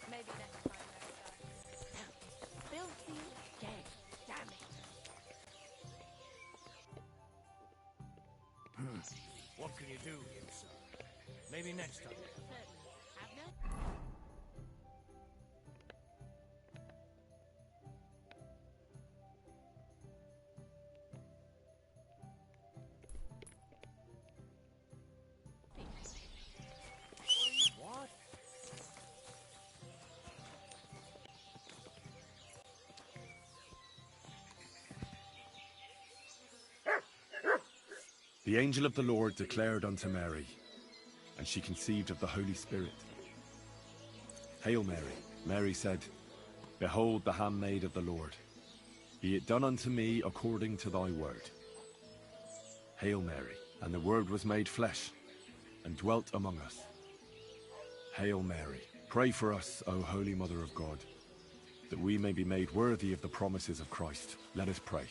Maybe next time, filthy dead, damn it. What can you do, sir? Maybe next time. What? The angel of the Lord declared unto Mary, and she conceived of the Holy Spirit. Hail Mary. Mary said, Behold the handmaid of the Lord. Be it done unto me according to thy word. Hail Mary. And the Word was made flesh, and dwelt among us. Hail Mary. Pray for us, O Holy Mother of God, that we may be made worthy of the promises of Christ. Let us pray.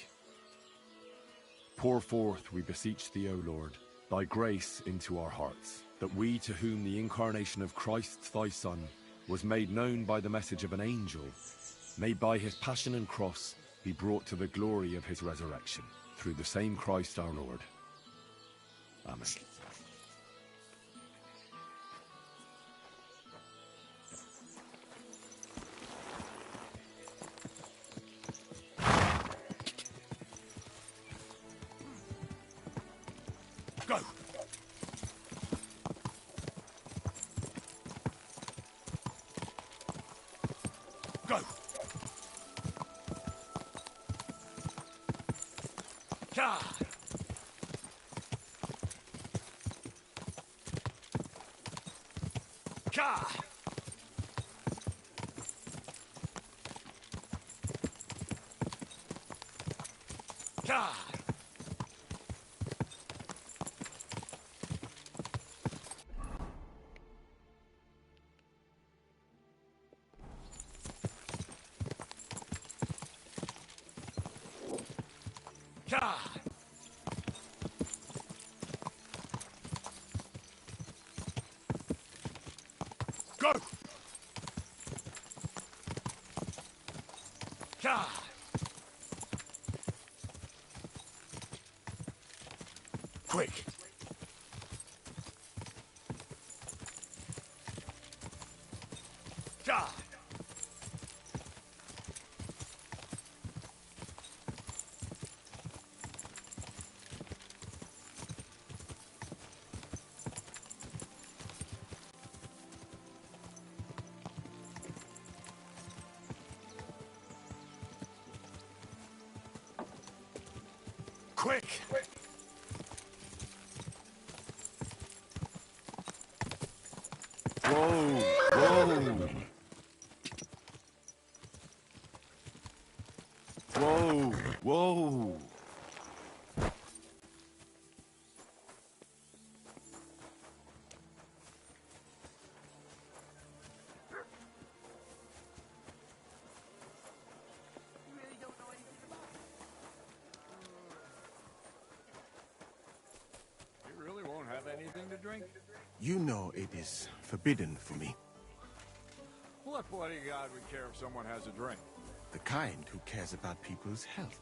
Pour forth, we beseech thee, O Lord, thy grace into our hearts, that we, to whom the incarnation of Christ thy Son was made known by the message of an angel, may by his passion and cross be brought to the glory of his resurrection, through the same Christ our Lord. Amen. Go! Go! Ka! Ka! Ka! Ka! Go! Ka! Quick! Ka! Quick! Whoa, whoa. You really won't have anything to drink? You know it is forbidden for me. What bodyguard would care if someone has a drink? The kind who cares about people's health.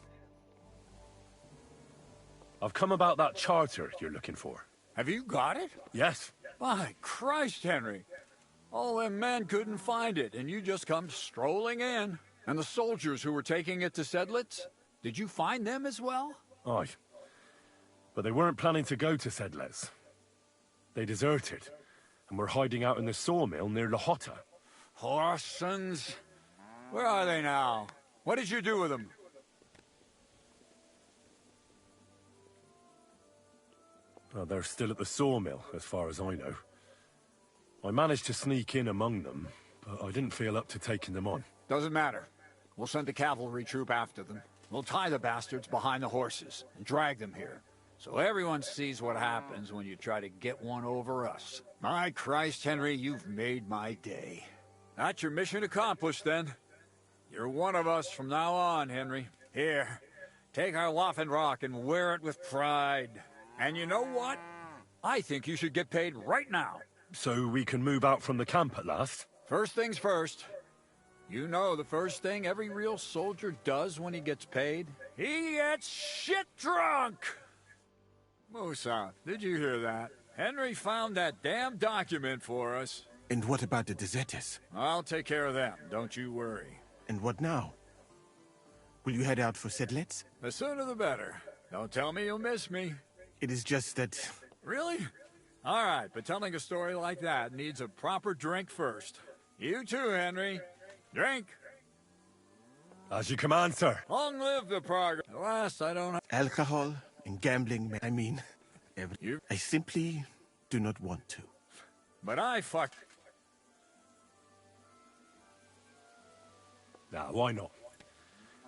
I've come about that charter you're looking for. Have you got it? Yes. By Christ, Henry. All them men couldn't find it, and you just come strolling in. And the soldiers who were taking it to Sedlitz? Did you find them as well? Aye. But they weren't planning to go to Sedlitz. They deserted, and were hiding out in the sawmill near Lahota. Horsons. Where are they now? What did you do with them? Well, they're still at the sawmill, as far as I know. I managed to sneak in among them, but I didn't feel up to taking them on. Doesn't matter. We'll send the cavalry troop after them. We'll tie the bastards behind the horses and drag them here, so everyone sees what happens when you try to get one over us. My Christ, Henry, you've made my day. That's your mission accomplished, then. You're one of us from now on, Henry. Here, take our Waffenrock and wear it with pride. And you know what? I think you should get paid right now. So we can move out from the camp at last? First things first. You know the first thing every real soldier does when he gets paid? He gets shit drunk! Musa, did you hear that? Henry found that damn document for us. And what about the deserters? I'll take care of them, don't you worry. And what now? Will you head out for Sedlitz? The sooner the better. Don't tell me you'll miss me. It is just that... Really? All right, but telling a story like that needs a proper drink first. You too, Henry. Drink. As you command, sir. Long live the progress. At last, I don't have... Alcohol and gambling, I mean... I simply do not want to. But I fucked... Nah, why not?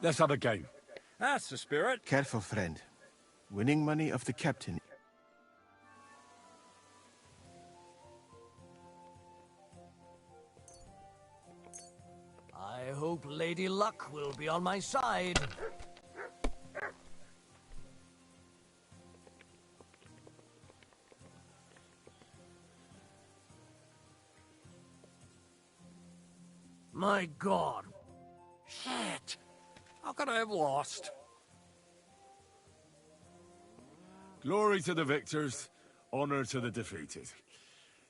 Let's have a game. That's the spirit. Careful, friend. Winning money of the captain. I hope Lady Luck will be on my side. My God. Shit. How could I have lost? Glory to the victors, honor to the defeated.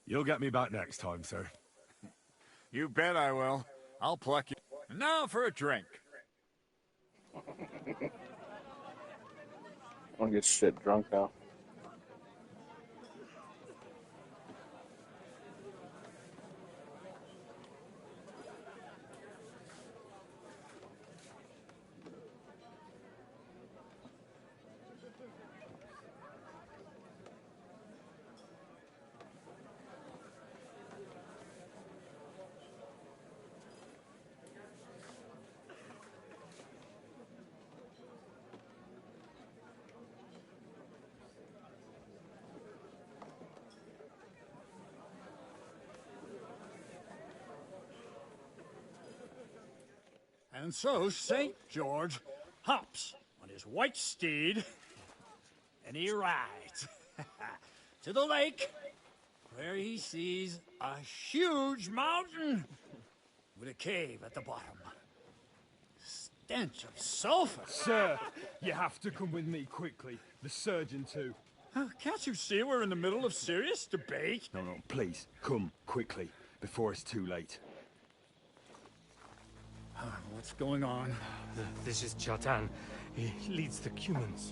You'll get me back next time, sir. You bet I will. I'll pluck you. And now for a drink. I want to get shit drunk now. And so St. George hops on his white steed, and he rides to the lake, where he sees a huge mountain with a cave at the bottom. Stench of sulfur. Sir, you have to come with me quickly. The surgeon too. Can't you see we're in the middle of serious debate? No, please, come quickly, before it's too late. What's going on? This is Chatan. He leads the Cumans.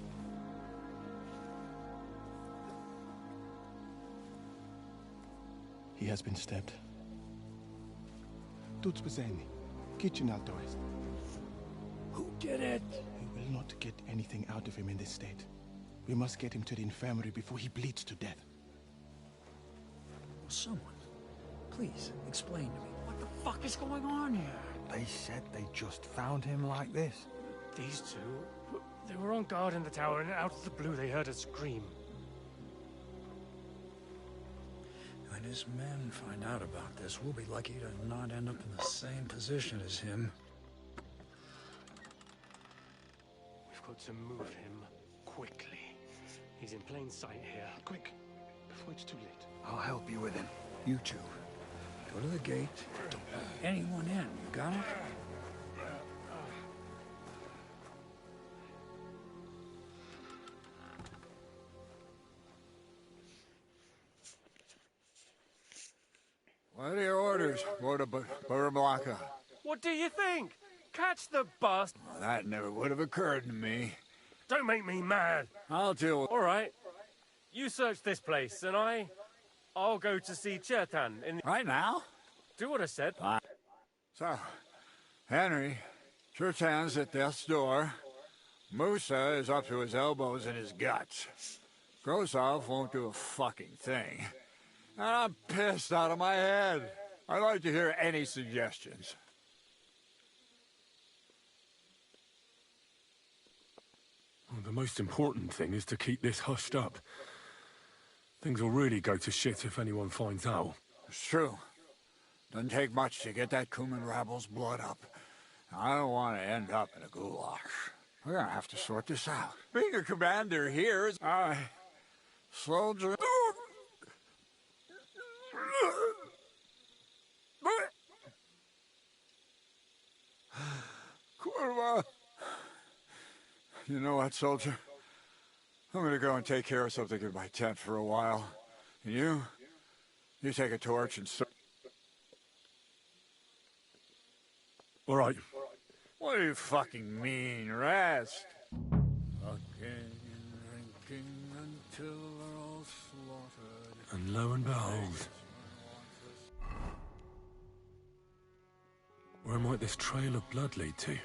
He has been stabbed. Tuts bezeni. Kitchen outdoors. Who did it? We will not get anything out of him in this state. We must get him to the infirmary before he bleeds to death. Someone, please explain to me. What the fuck is going on here? They said they just found him like this. These two, they were on guard in the tower, and out of the blue they heard a scream. When his men find out about this, we'll be lucky to not end up in the same position as him. We've got to move him quickly. He's in plain sight here. Quick, before it's too late. I'll help you with him. You two, go to the gate. Don't let anyone in. You got it? What are your orders, Burblaka? What do you think? Catch the bastard! Well, that never would have occurred to me. Don't make me mad. I'll deal with... All right. You search this place, and I'll go to see Chertan in... Right now? Do what I said. So, Henry, Chertan's at death's door. Musa is up to his elbows in his guts. Grosov won't do a fucking thing. And I'm pissed out of my head. I'd like to hear any suggestions. Well, the most important thing is to keep this hushed up. Things will really go to shit if anyone finds out. It's true. Doesn't take much to get that Kuman rabble's blood up. I don't want to end up in a goulash. We're gonna have to sort this out. Being a commander here is... soldier... Kurva! You know what, soldier? I'm gonna go and take care of something in my tent for a while. And you take a torch and... All right. What do you fucking mean, rest? Fucking drinking until they're all slaughtered. And lo and behold... Where might this trail of blood lead to?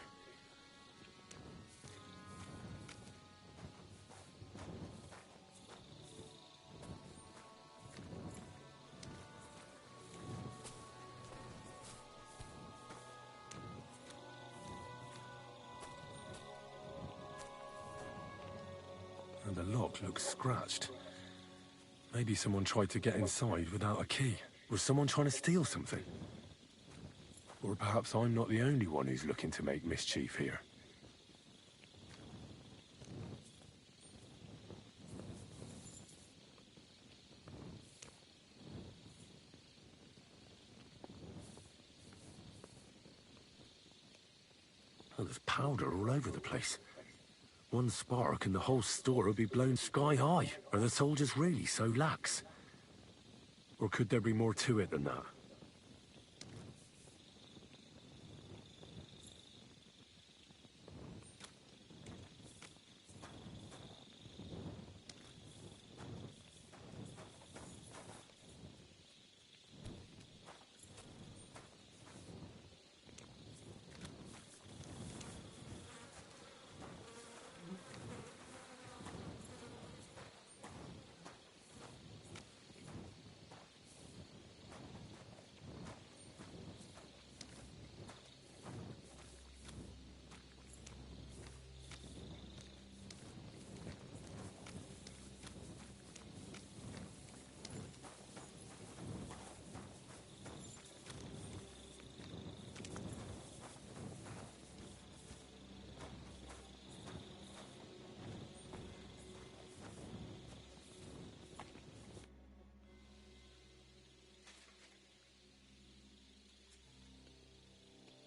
And the lock looks scratched. Maybe someone tried to get inside without a key. Was someone trying to steal something? Or perhaps I'm not the only one who's looking to make mischief here. Oh, there's powder all over the place. One spark and the whole store would be blown sky high. Are the soldiers really so lax? Or could there be more to it than that?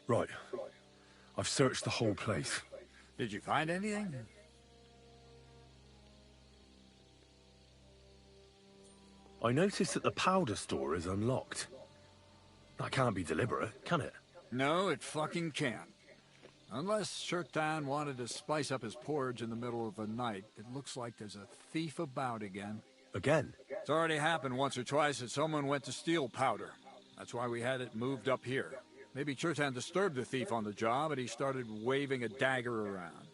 Right. I've searched the whole place. Did you find anything? I noticed that the powder store is unlocked. That can't be deliberate, can it? No, it fucking can't. Unless Chertan wanted to spice up his porridge in the middle of the night, it looks like there's a thief about again. Again? It's already happened once or twice that someone went to steal powder. That's why we had it moved up here. Maybe Chertan disturbed the thief on the job and he started waving a dagger around.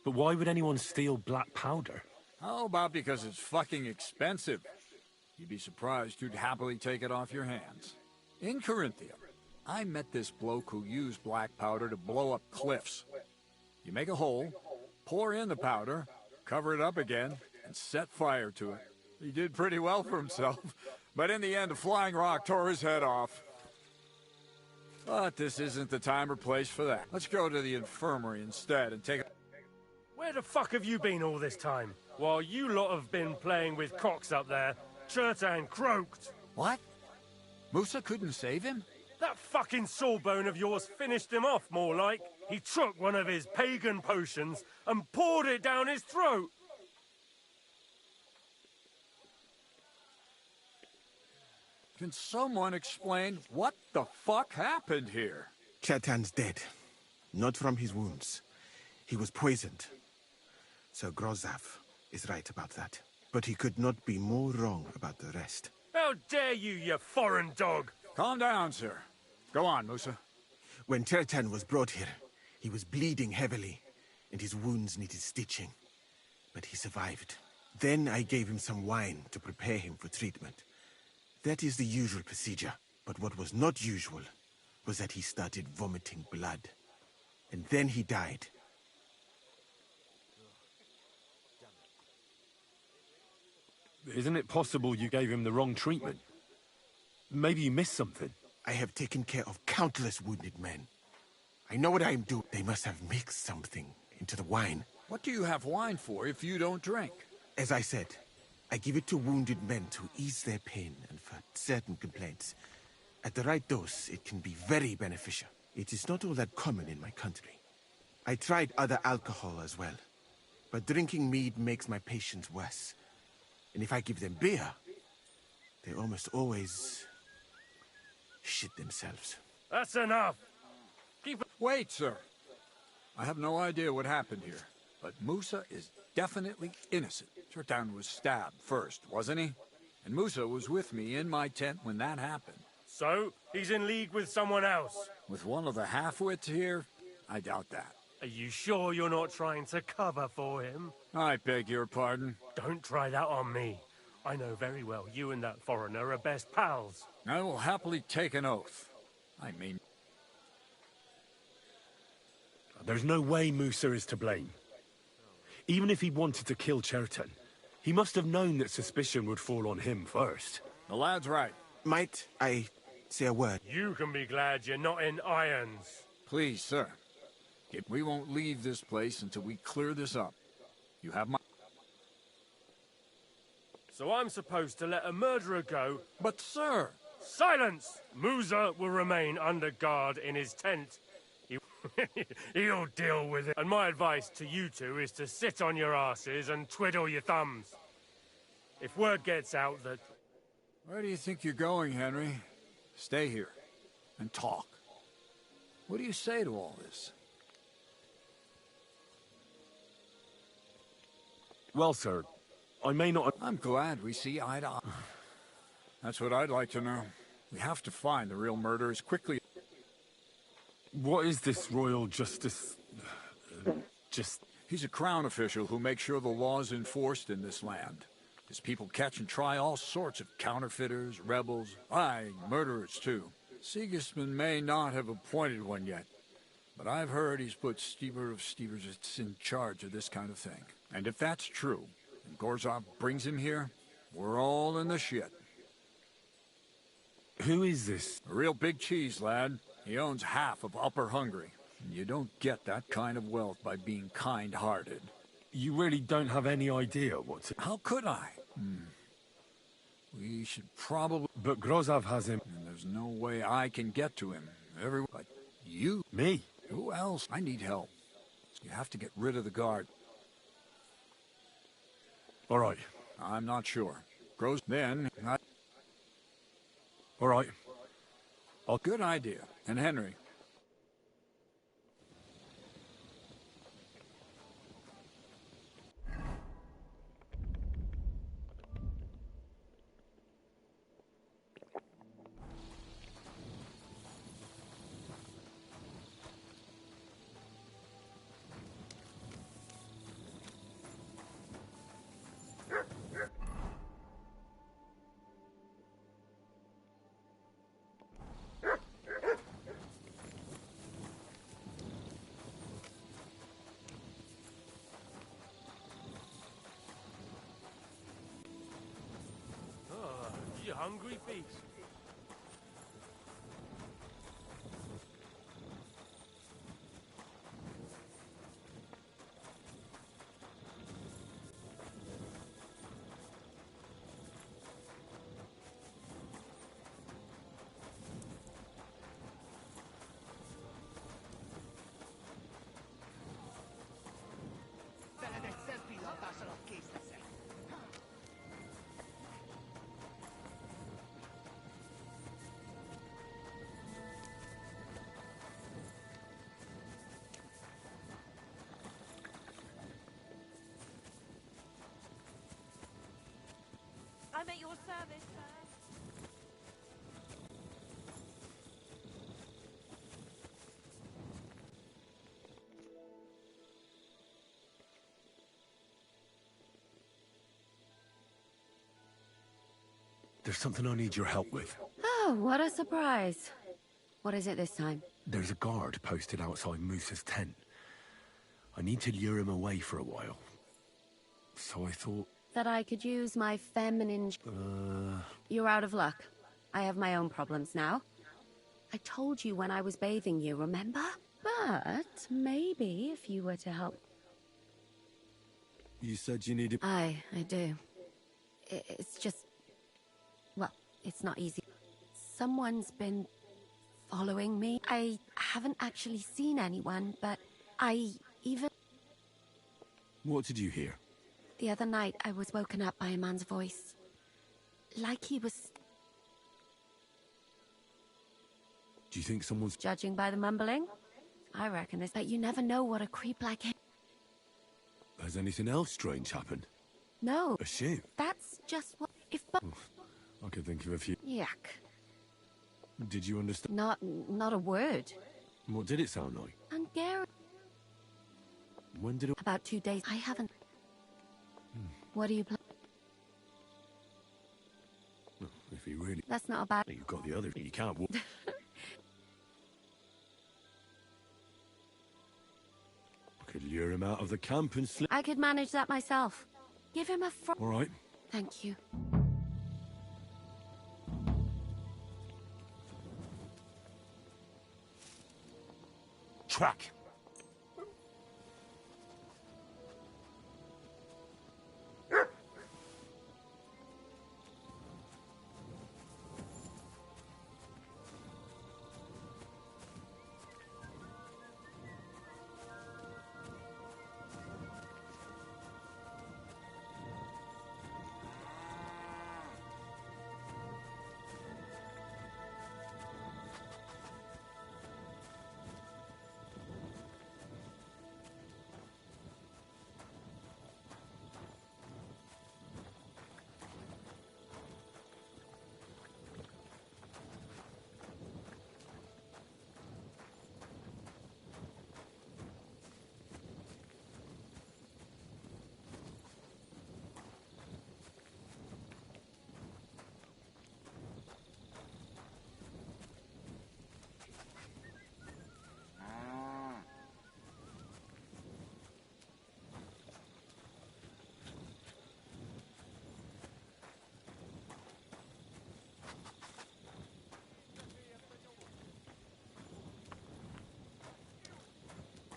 But why would anyone steal black powder? How about because it's fucking expensive? You'd be surprised who'd happily take it off your hands. In Corinthia, I met this bloke who used black powder to blow up cliffs. You make a hole, pour in the powder, cover it up again, and set fire to it. He did pretty well for himself, but in the end, a flying rock tore his head off. But this isn't the time or place for that. Let's go to the infirmary instead and take a... Where the fuck have you been all this time? While you lot have been playing with cocks up there, Chertan croaked. What? Musa couldn't save him? That fucking sawbone of yours finished him off, more like. He took one of his pagan potions and poured it down his throat. Can someone explain what the fuck happened here? Chertan's dead. Not from his wounds. He was poisoned. Sir Grozav is right about that. But he could not be more wrong about the rest. How dare you, you foreign dog! Calm down, sir. Go on, Musa. When Chertan was brought here, he was bleeding heavily, and his wounds needed stitching. But he survived. Then I gave him some wine to prepare him for treatment. That is the usual procedure. But what was not usual was that he started vomiting blood. And then he died. Isn't it possible you gave him the wrong treatment? Maybe you missed something. I have taken care of countless wounded men. I know what I am doing. They must have mixed something into the wine. What do you have wine for if you don't drink? As I said, I give it to wounded men to ease their pain and for certain complaints. At the right dose, it can be very beneficial. It is not all that common in my country. I tried other alcohol as well, but drinking mead makes my patients worse. And if I give them beer, they almost always shit themselves. That's enough! Wait, sir. I have no idea what happened here, but Musa is definitely innocent. Chertan was stabbed first, wasn't he? And Musa was with me in my tent when that happened. So, he's in league with someone else? With one of the half-wits here? I doubt that. Are you sure you're not trying to cover for him? I beg your pardon. Don't try that on me. I know very well you and that foreigner are best pals. I will happily take an oath. I mean... There's no way Musa is to blame. Even if he wanted to kill Chertan, he must have known that suspicion would fall on him first. The lad's right. Might I say a word? You can be glad you're not in irons. Please, sir. We won't leave this place until we clear this up. You have my... So I'm supposed to let a murderer go? But, sir... Silence! Musa will remain under guard in his tent. He'll deal with it. And my advice to you two is to sit on your asses and twiddle your thumbs. If word gets out that... Where do you think you're going, Henry? Stay here and talk. What do you say to all this? Well, sir, I may not... I'm glad we see eye to eye. That's what I'd like to know. We have to find the real murderers quickly. What is this royal justice... He's a crown official who makes sure the law is enforced in this land. His people catch and try all sorts of counterfeiters, rebels, murderers too. Sigismund may not have appointed one yet, but I've heard he's put Stever of Steversitz in charge of this kind of thing. And if that's true, and Gorzov brings him here, we're all in the shit. Who is this? A real big cheese, lad. He owns half of Upper Hungary. And you don't get that kind of wealth by being kind-hearted. You really don't have any idea what to... How could I? We should probably... But Grozov has him. And there's no way I can get to him. Everyone but you. Me? Who else? I need help. You have to get rid of the guard. All right. I'm not sure. Then... All right. Good idea. And Henry... hungry feast. Veled egyszer pillantás alatt kész leszek. I'm at your service, sir. There's something I need your help with. Oh, what a surprise. What is it this time? There's a guard posted outside Moose's tent. I need to lure him away for a while. So I thought... That I could use my feminine... You're out of luck. I have my own problems now. I told you when I was bathing you, remember? But maybe if you were to help... You said you needed... I do. It's just... Well, it's not easy. Someone's been following me. I haven't actually seen anyone, but I even... What did you hear? The other night, I was woken up by a man's voice. Like he was... Do you think someone's... Judging by the mumbling? I reckon this, but you never know what a creep like him... Has anything else strange happened? No. A shoe? That's just what... If... I could think of a few... Yuck. Did you understand? Not a word. What did it sound like? Hungarian. When did it... About 2 days. I haven't... What do you play? Well, if he really... That's not a bad... You've got the other... You can't walk... I could lure him out of the camp and slip... I could manage that myself. Give him a All right. Thank you. Track.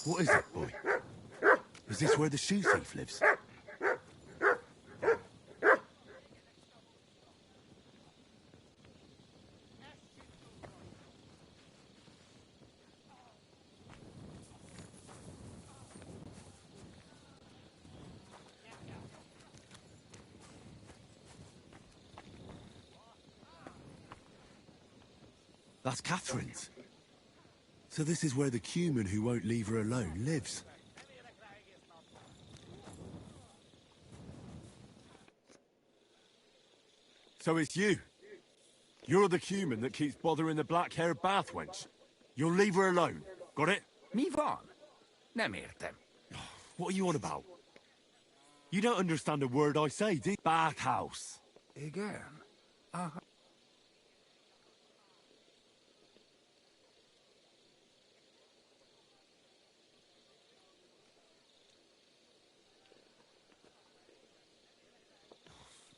What is it, boy? Is this where the shoe thief lives? That's Catherine's. So this is where the cumin who won't leave her alone lives. So it's you. You're the cumin that keeps bothering the black-haired bath wench. You'll leave her alone. Got it? Me van. Nem értem. What are you on about? You don't understand a word I say, do you? Bathhouse. Igen. Aha.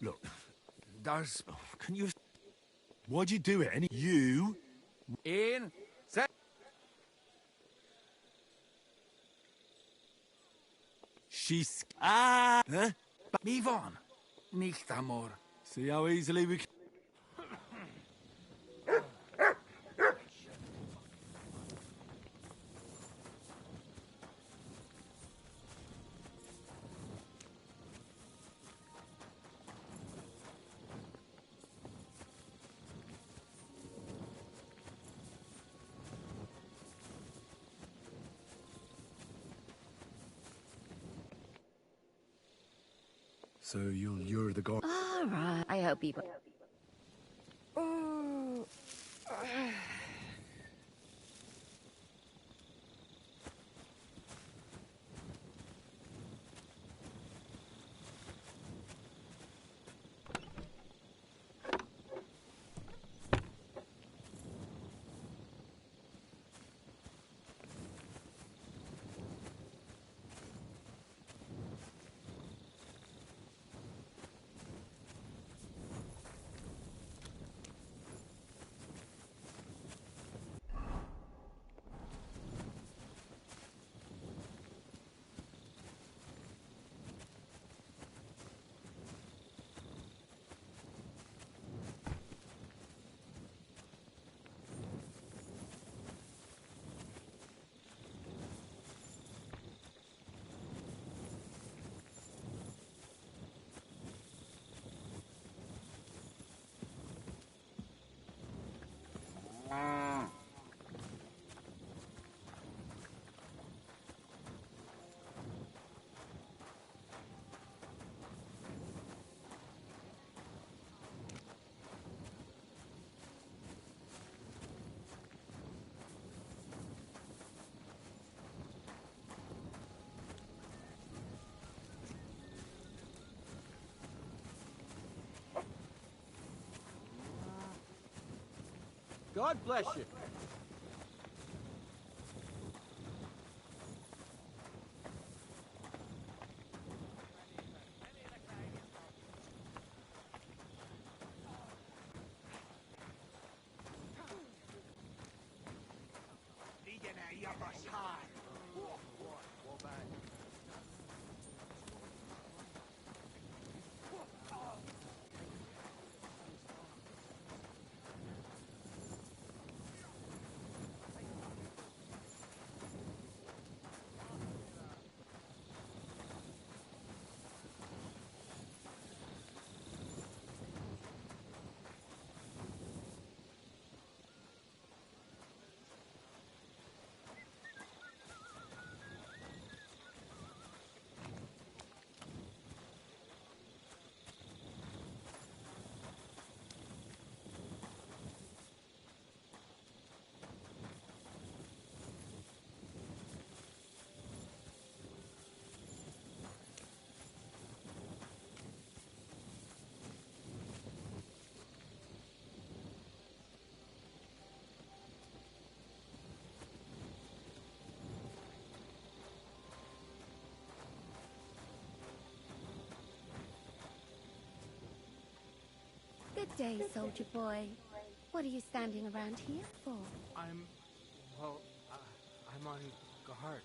Look, Does... can you... Why'd you do it? You... In... Set... She's... Huh? Move on. Nicht amor. See how easily we can... So you'll lure the guard... All right. I hope he... God bless you. Good day, soldier boy. What are you standing around here for? I'm on guard.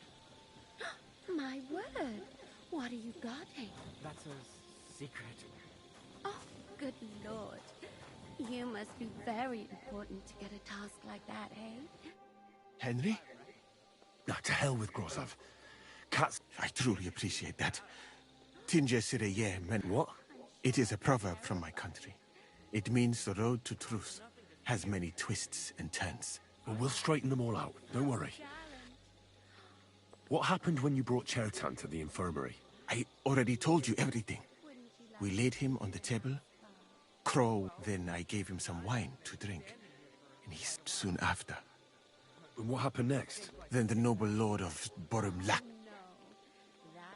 My word. What are you guarding? That's a secret. Oh, good lord. You must be very important to get a task like that, eh? Henry? Ah, to hell with Grozov. Cats... I truly appreciate that. Tinja Sireye meant... What? It is a proverb from my country. It means the road to truth has many twists and turns. Well, we'll straighten them all out. Don't worry. What happened when you brought Chertan to the infirmary? I already told you everything. We laid him on the table. Crow, then I gave him some wine to drink. And he soon after. And what happened next? Then the noble lord of Borumlak.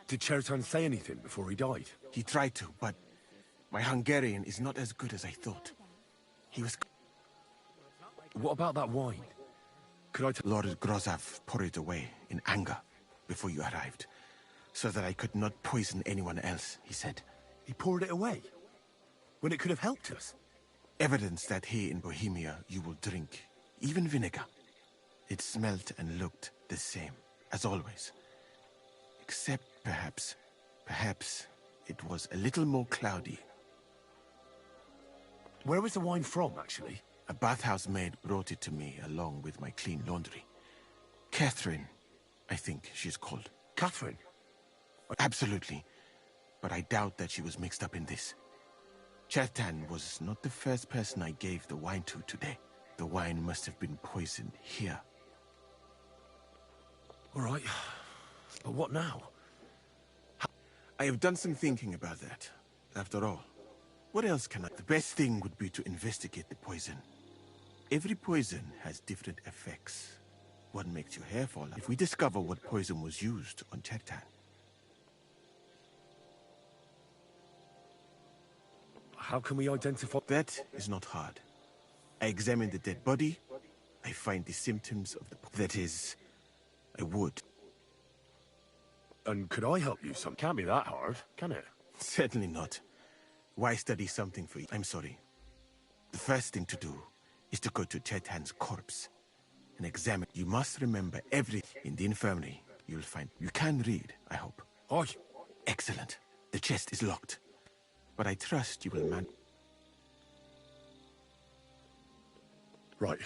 Did Chertan say anything before he died? He tried to, but my Hungarian is not as good as I thought. He was... What about that wine? Could I tell... Lord Grozov poured it away in anger before you arrived, so that I could not poison anyone else, he said. He poured it away? When it could have helped us? Evidence that here in Bohemia you will drink even vinegar. It smelt and looked the same, as always. Except perhaps it was a little more cloudy. Where was the wine from, actually? A bathhouse maid brought it to me along with my clean laundry. Catherine, I think she's called. Catherine? Absolutely. But I doubt that she was mixed up in this. Chertan was not the first person I gave the wine to today. The wine must have been poisoned here. All right. But what now? I have done some thinking about that. After all, what else can I... The best thing would be to investigate the poison. Every poison has different effects. One makes your hair fall out. If we discover what poison was used on Chertan... How can we identify... That is not hard. I examine the dead body. I find the symptoms of the... That is, I would. And could I help you some? Can't be that hard, can it? Certainly not. Why study something for you? I'm sorry. The first thing to do is to go to Chertan's corpse and examine. You must remember everything. In the infirmary, you'll find... You can read, I hope. Aye. Excellent. The chest is locked. But I trust you will man... Right.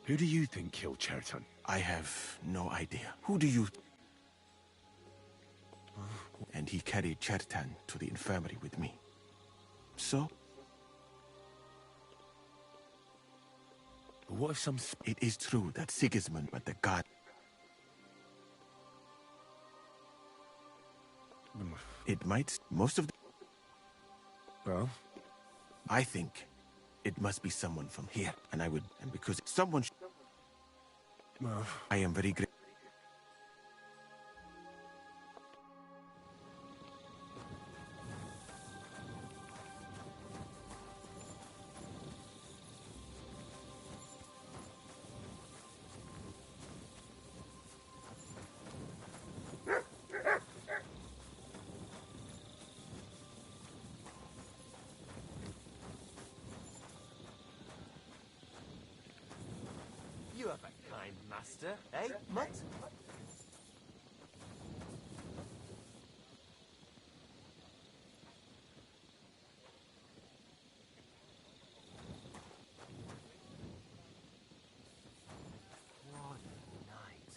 Who do you think killed Chertan? I have no idea. Who do you... And he carried Chertan to the infirmary with me. So? But what if some... It is true that Sigismund, but the god... It might... Most of the... Well? I think it must be someone from here. And I would... And because someone... Well... I am very grateful. You have a kind master, eh, Mutt? What a night.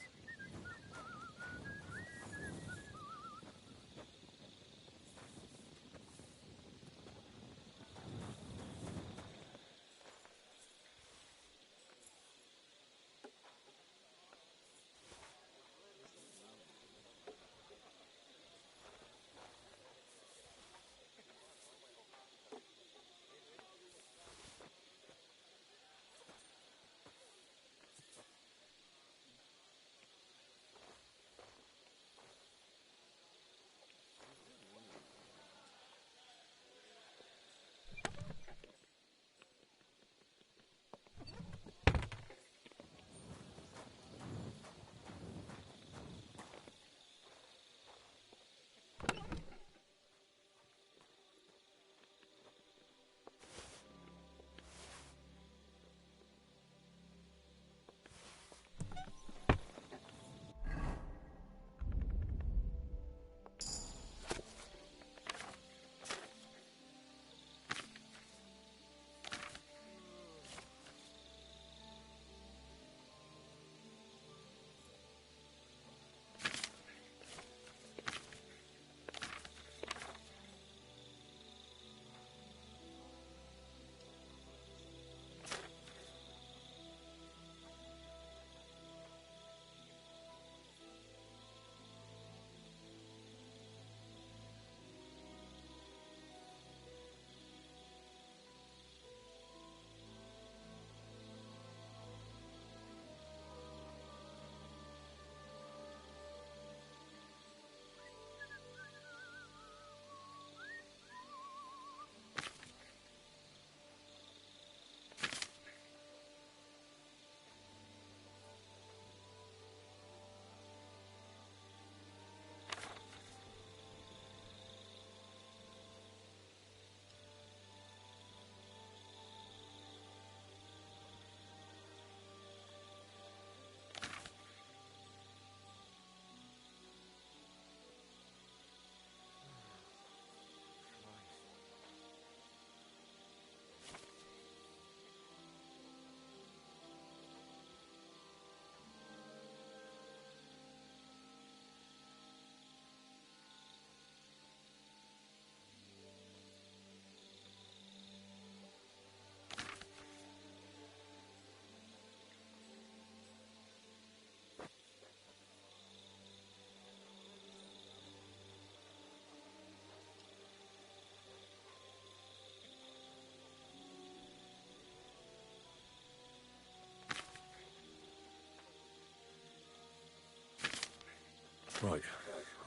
Right,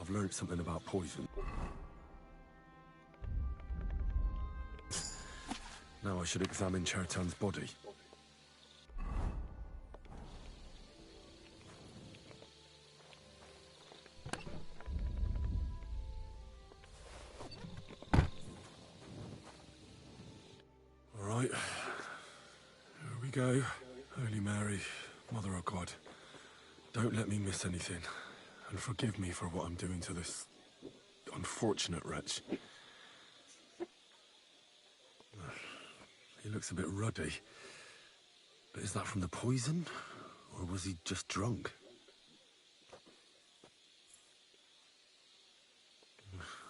I've learned something about poison. Now I should examine Chertan's body. Alright, here we go. Holy Mary, Mother of God, don't let me miss anything, and forgive me for what I'm doing to this unfortunate wretch. He looks a bit ruddy. But is that from the poison? Or was he just drunk?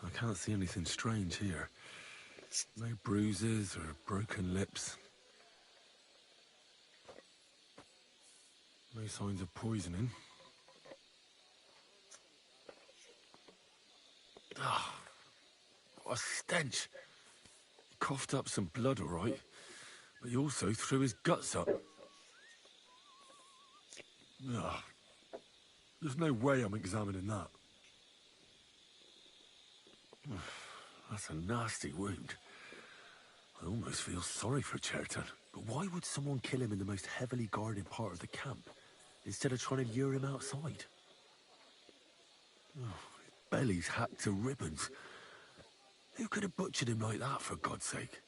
I can't see anything strange here. No bruises or broken lips. No signs of poisoning. Ah, what a stench. He coughed up some blood, all right. But he also threw his guts up. Ugh. There's no way I'm examining that. That's a nasty wound. I almost feel sorry for Chertan. But why would someone kill him in the most heavily guarded part of the camp, instead of trying to lure him outside? Oh, his belly's hacked to ribbons. Who could have butchered him like that, for God's sake?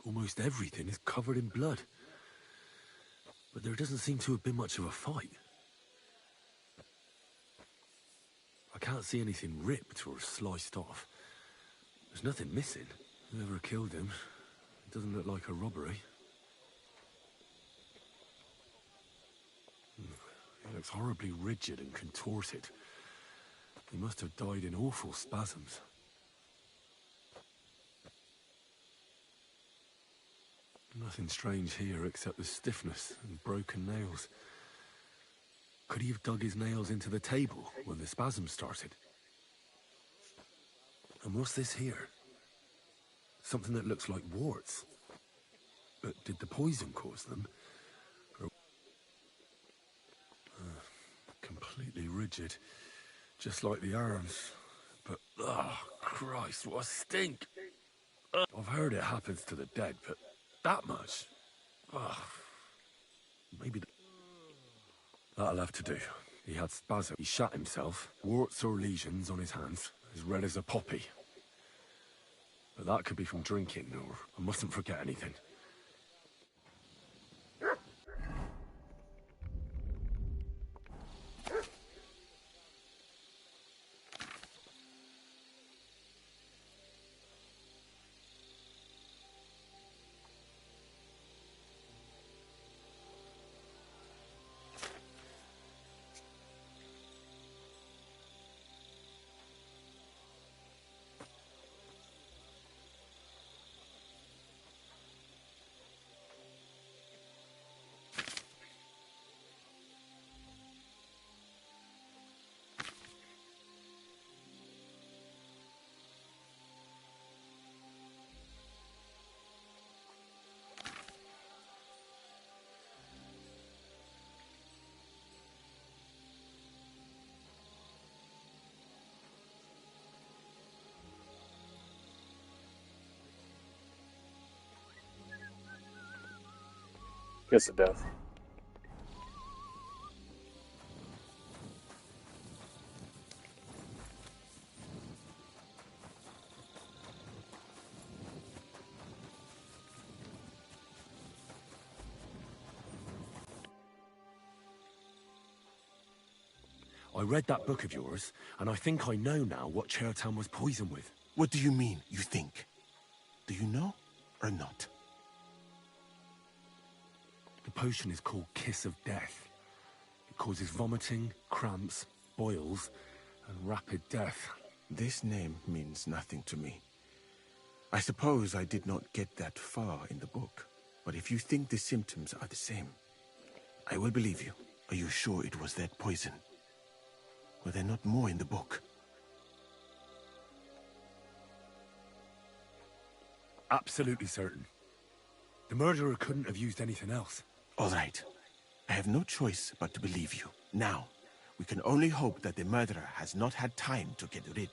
Almost everything is covered in blood. But there doesn't seem to have been much of a fight. I can't see anything ripped or sliced off. There's nothing missing. Whoever killed him, it doesn't look like a robbery. He looks horribly rigid and contorted. He must have died in awful spasms. Nothing strange here except the stiffness and broken nails. Could he have dug his nails into the table when the spasm started? And what's this here? Something that looks like warts. But did the poison cause them? Or... completely rigid. Just like the arms. But, oh, Christ, what a stink! I've heard it happens to the dead, but that much? Oh, maybe... That'll have to do. He had spasm. He shot himself. Warts or lesions on his hands, as red as a poppy. But that could be from drinking, or I mustn't forget anything. Kiss of death. I read that book of yours, and I think I know now what Chertan was poisoned with. What do you mean, you think? Do you know, or not? The potion is called Kiss of Death. It causes vomiting, cramps, boils, and rapid death. This name means nothing to me. I suppose I did not get that far in the book. But if you think the symptoms are the same, I will believe you. Are you sure it was that poison? Were there not more in the book? Absolutely certain. The murderer couldn't have used anything else. All right. I have no choice but to believe you. Now, we can only hope that the murderer has not had time to get rid.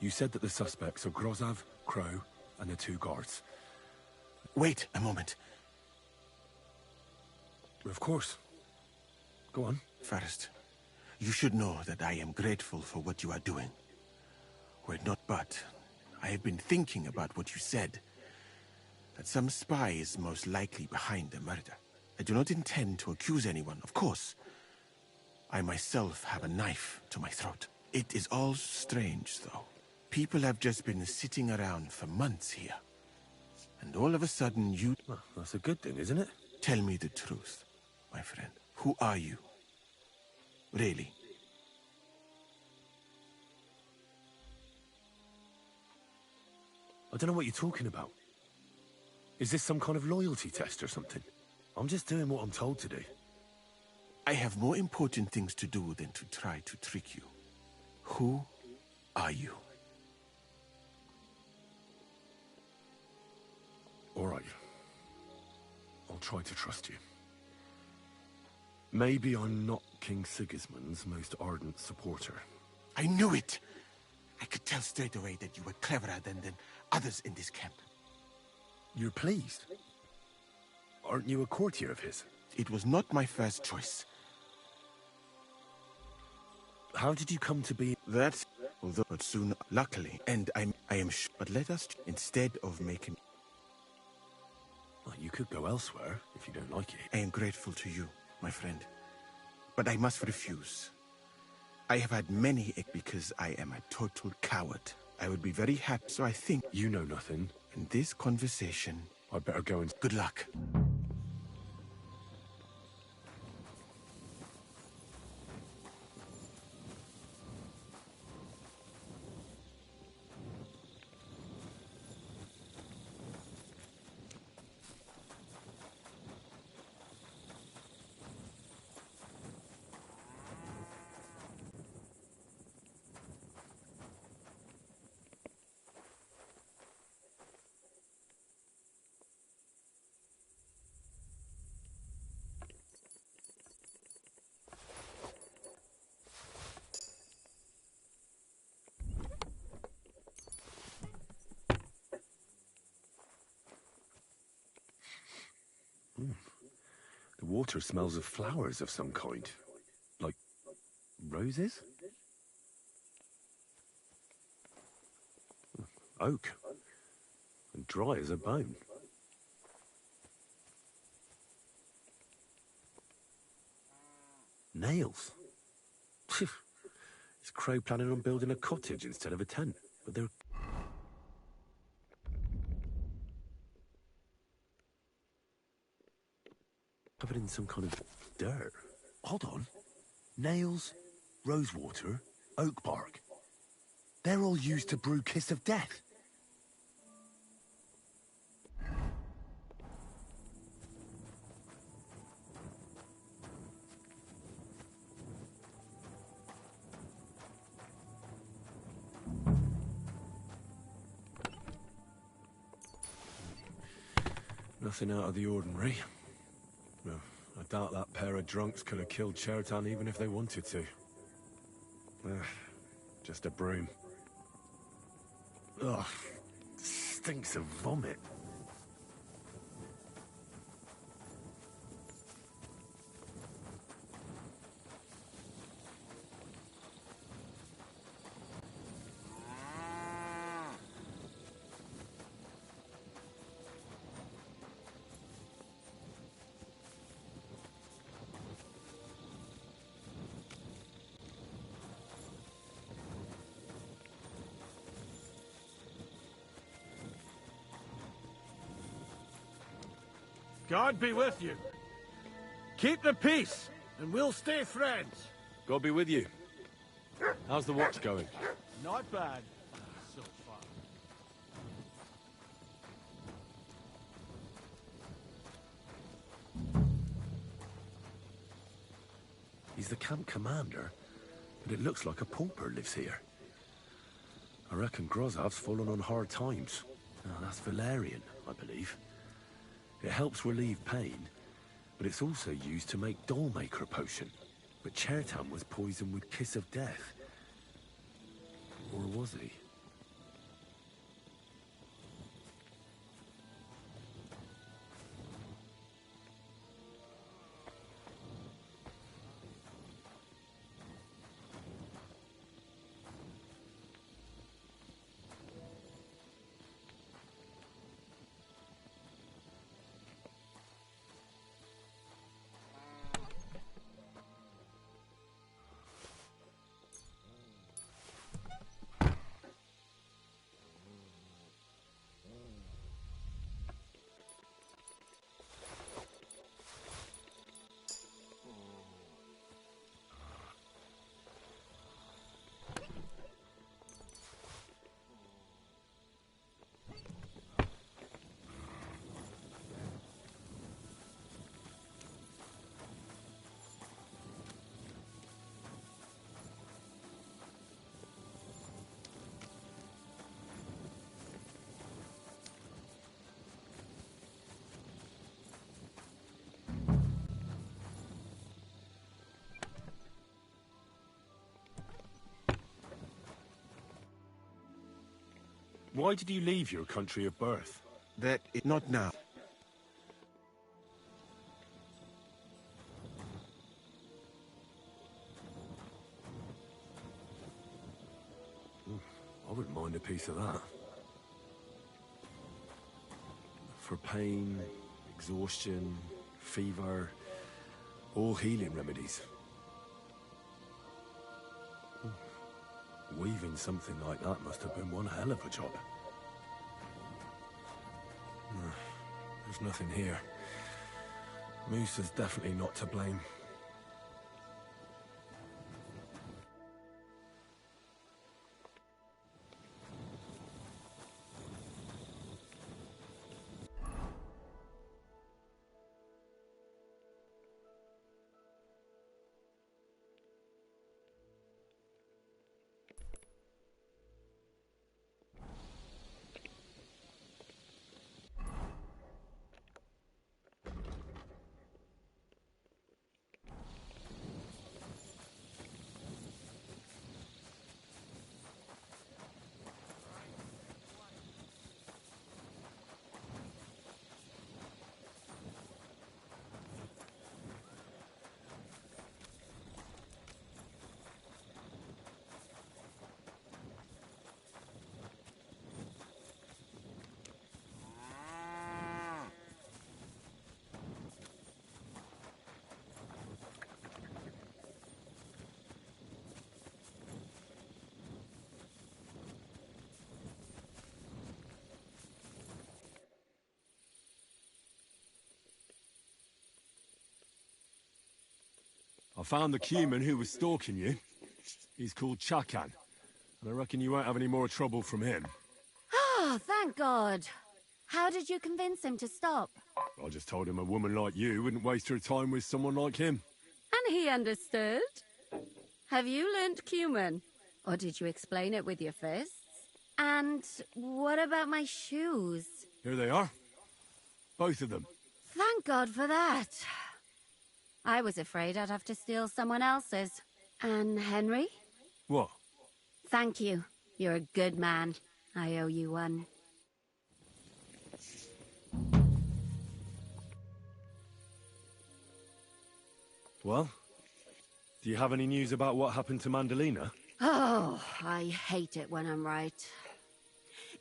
You said that the suspects are Grozov, Crow, and the 2 guards. Wait a moment. Of course. Go on. First, you should know that I am grateful for what you are doing. Were it not but, I have been thinking about what you said. That some spy is most likely behind the murder. I do not intend to accuse anyone, of course. I myself have a knife to my throat. It is all strange, though. People have just been sitting around for months here. And all of a sudden you... Well, that's a good thing, isn't it? Tell me the truth, my friend. Who are you? Really? I don't know what you're talking about. Is this some kind of loyalty test or something? I'm just doing what I'm told to do. I have more important things to do than to try to trick you. Who are you? All right. I'll try to trust you. Maybe I'm not King Sigismund's most ardent supporter. I knew it! I could tell straight away that you were cleverer than others in this camp. You're pleased? Aren't you a courtier of his? It was not my first choice. How did you come to be... That, although but soon, luckily, and I am sure. But let us, instead of making... Well, you could go elsewhere, if you don't like it. I am grateful to you, my friend. But I must refuse. I have had many because I am a total coward. I would be very happy, so I think... You know nothing. In this conversation... I'd better go and... Good luck. The water smells of flowers of some kind. Like roses? Oak. And dry as a bone. Nails. Is Crow planning on building a cottage instead of a tent? But they're... covered in some kind of dirt. Hold on. Nails, rosewater, oak bark. They're all used to brew Kiss of Death. Nothing out of the ordinary. No, I doubt that pair of drunks could have killed Chertan even if they wanted to. Just a broom. Ugh, stinks of vomit. God be with you. Keep the peace, and we'll stay friends. God be with you. How's the watch going? Not bad, so far. He's the camp commander, but it looks like a pauper lives here. I reckon Grozov's fallen on hard times. Oh, that's Valerian, I believe. It helps relieve pain, but it's also used to make Dollmaker potion. But Chertan was poisoned with Kiss of Death. Or was he? Why did you leave your country of birth? Not now. I wouldn't mind a piece of that. For pain, exhaustion, fever, all healing remedies. Weaving something like that must have been one hell of a job. There's nothing here. Moose is definitely not to blame. I found the Cuman who was stalking you. He's called Chakan, and I reckon you won't have any more trouble from him. Oh, thank God. How did you convince him to stop? I just told him a woman like you wouldn't waste her time with someone like him. And he understood? Have you learnt Cuman? Or did you explain it with your fists? And what about my shoes? Here they are. Both of them. Thank God for that. I was afraid I'd have to steal someone else's. And Henry? What? Thank you. You're a good man. I owe you one. Well, do you have any news about what happened to Mandalina? Oh, I hate it when I'm right.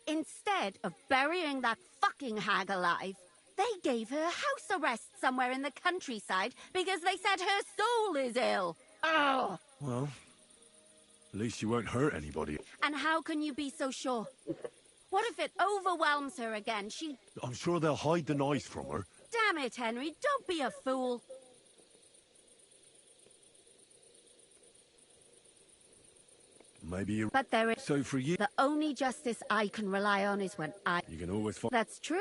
Instead of burying that fucking hag alive, they gave her house arrest somewhere in the countryside because they said her soul is ill. Oh! Well, at least you won't hurt anybody. And how can you be so sure? What if it overwhelms her again? I'm sure they'll hide the knives from her. Damn it, Henry, don't be a fool. Maybe you... But there is... So for you... The only justice I can rely on is when I... You can always find... That's true.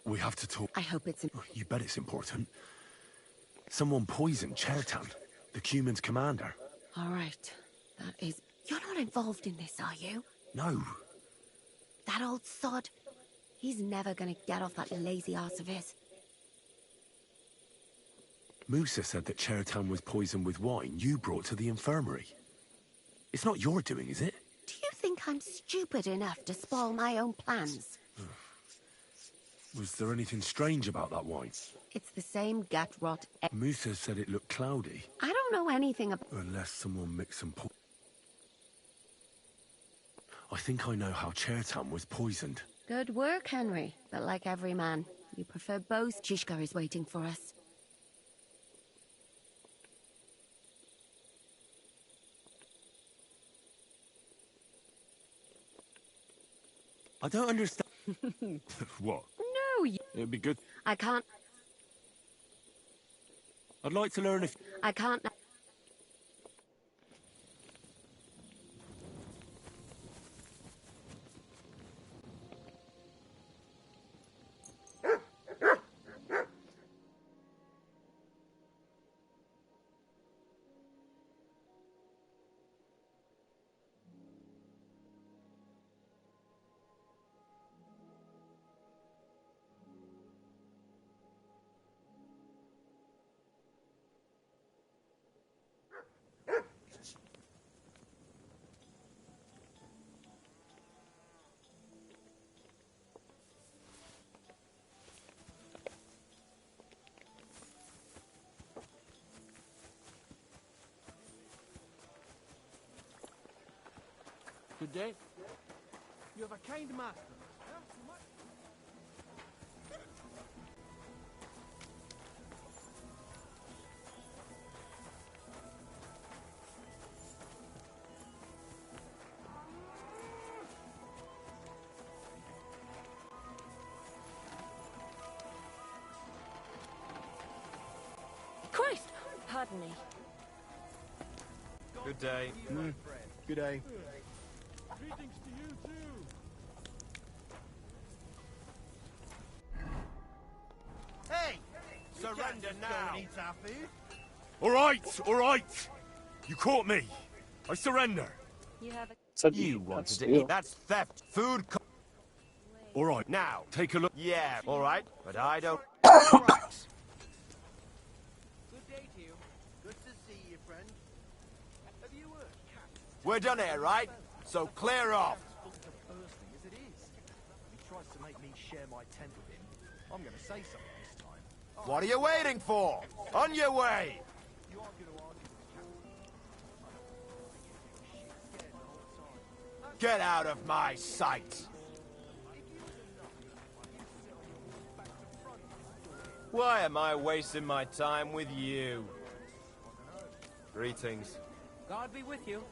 We have to talk. I hope it's... You bet it's important. Someone poisoned Chertan, the Cuman's commander. All right. That is You're not involved in this, are you? No. That old sod? He's never gonna get off that lazy ass of his. Musa said that Chertown was poisoned with wine you brought to the infirmary. It's not your doing, is it? Do you think I'm stupid enough to spoil my own plans? Was there anything strange about that wine? It's the same gut rot. Musa said it looked cloudy. I don't know anything about... Unless someone mixed some poison. I think I know how Chertown was poisoned. Good work, Henry. But like every man, you prefer both. Shishka is waiting for us. I don't understand. What? No, you... It'd be good. I can't... I'd like to learn if... I can't... Good day. You have a kind master. Christ! Pardon me. Good day. Good day. Greetings to you too. Hey! Surrender now! Eat our food. All right. You caught me. I surrender. You have a... You wanted to eat. That's theft. Food. All right. Now. Take a look. Yeah, all right. But I don't. Good day to you. Good to see you, friend. Have you We're done here, right? So clear off. As it is. If he tries to make me share my tent with him, I'm going to say something this time. What are you waiting for? On your way. You aren't going to argue with the captain. Get out of my sight. Why am I wasting my time with you? Greetings. God be with you.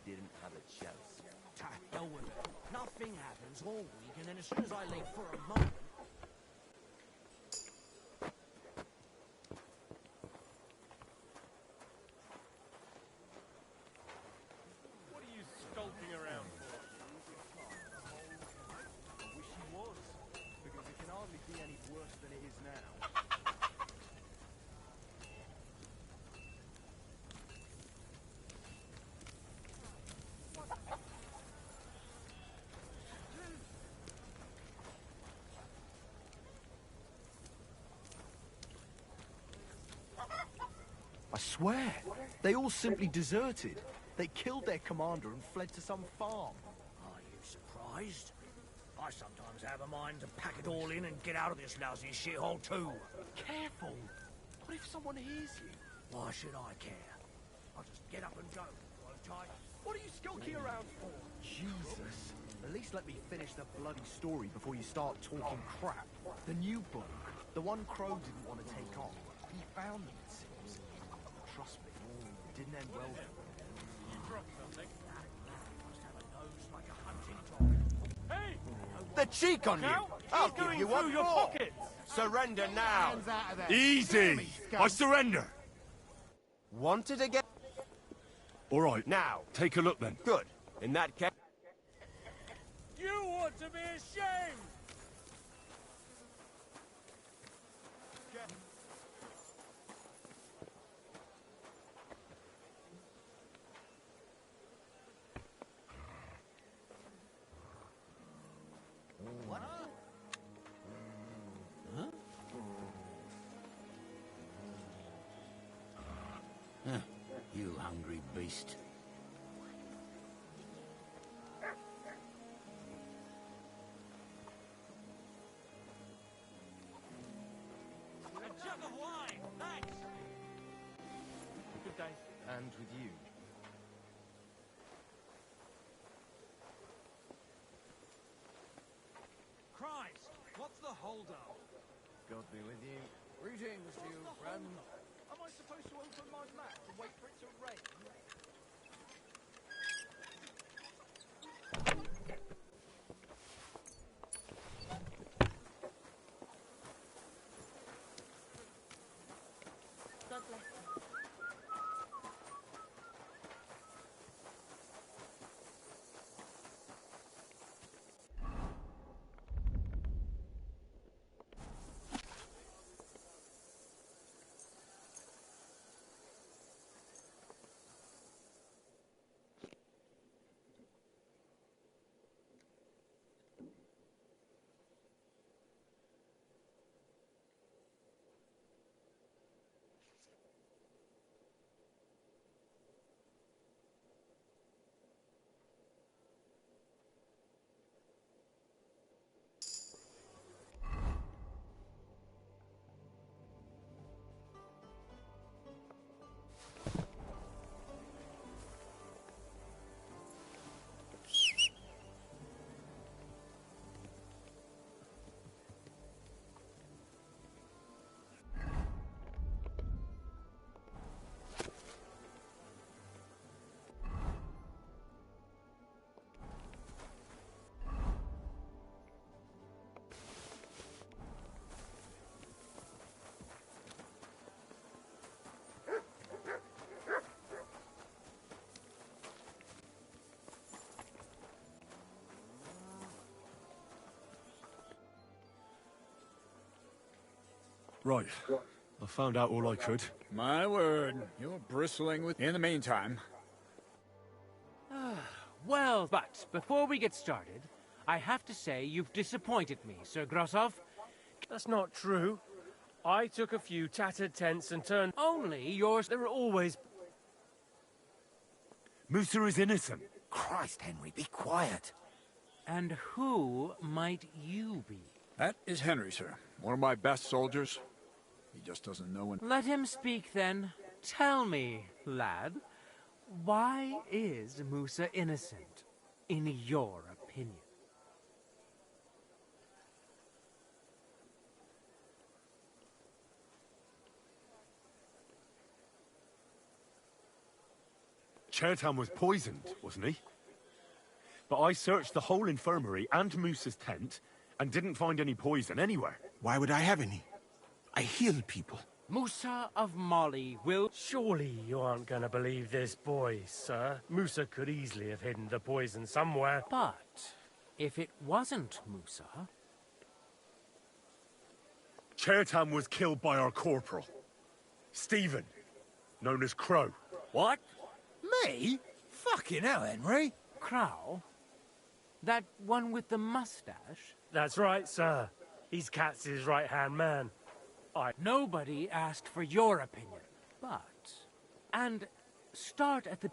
Didn't have a chance. Ta hell with it. Nothing happens all week, and then as soon as I leave for a moment... What are you skulking around for? I wish he was, because it can hardly be any worse than it is now. I swear, they all simply deserted. They killed their commander and fled to some farm. Are you surprised? I sometimes have a mind to pack it all in and get out of this lousy shithole too. Careful! What if someone hears you? Why should I care? I'll just get up and go, won't I? What are you skulking around for? Jesus. At least let me finish the bloody story before you start talking crap. The new bloke, the one Crow didn't want to take on, he found them, it seems. Trust me, it didn't end well then. You dropped something. Must have a nose like a hunting dog. Hey! The cheek on you! Now, I'll he's give going you through one your more! pockets! Surrender now! Hands out of there. Easy. I surrender. Want it again? All right. Now. Take a look then. Good. In that case... You ought to be ashamed! What? Huh? Huh, you hungry beast. A jug of wine, thanks! Good day. And with you. Christ, what's the hold-up? God be with you. Greetings to you, friend. Am I supposed to open my map and wait for it to rain? God bless you. Right. I found out all I could. My word, you're bristling with... In the meantime... Well, but before we get started, I have to say you've disappointed me, Sir Grosov. That's not true. I took a few tattered tents and turned... Only yours... There are always... Musa is innocent. Christ, Henry, be quiet. And who might you be? That is Henry, sir. One of my best soldiers. He just doesn't know when... Let him speak, then. Tell me, lad, why is Musa innocent, in your opinion? Chertan was poisoned, wasn't he? But I searched the whole infirmary and Musa's tent and didn't find any poison anywhere. Why would I have any? I heal people. Musa of Mali will... Surely you aren't gonna believe this boy, sir. Musa could easily have hidden the poison somewhere. But if it wasn't Musa... Chertan was killed by our corporal, Stephen, known as Crow. What? Me? Fucking hell, Henry. Crow? That one with the mustache? That's right, sir. He's Katz's right-hand man. Nobody asked for your opinion, but... And start at the...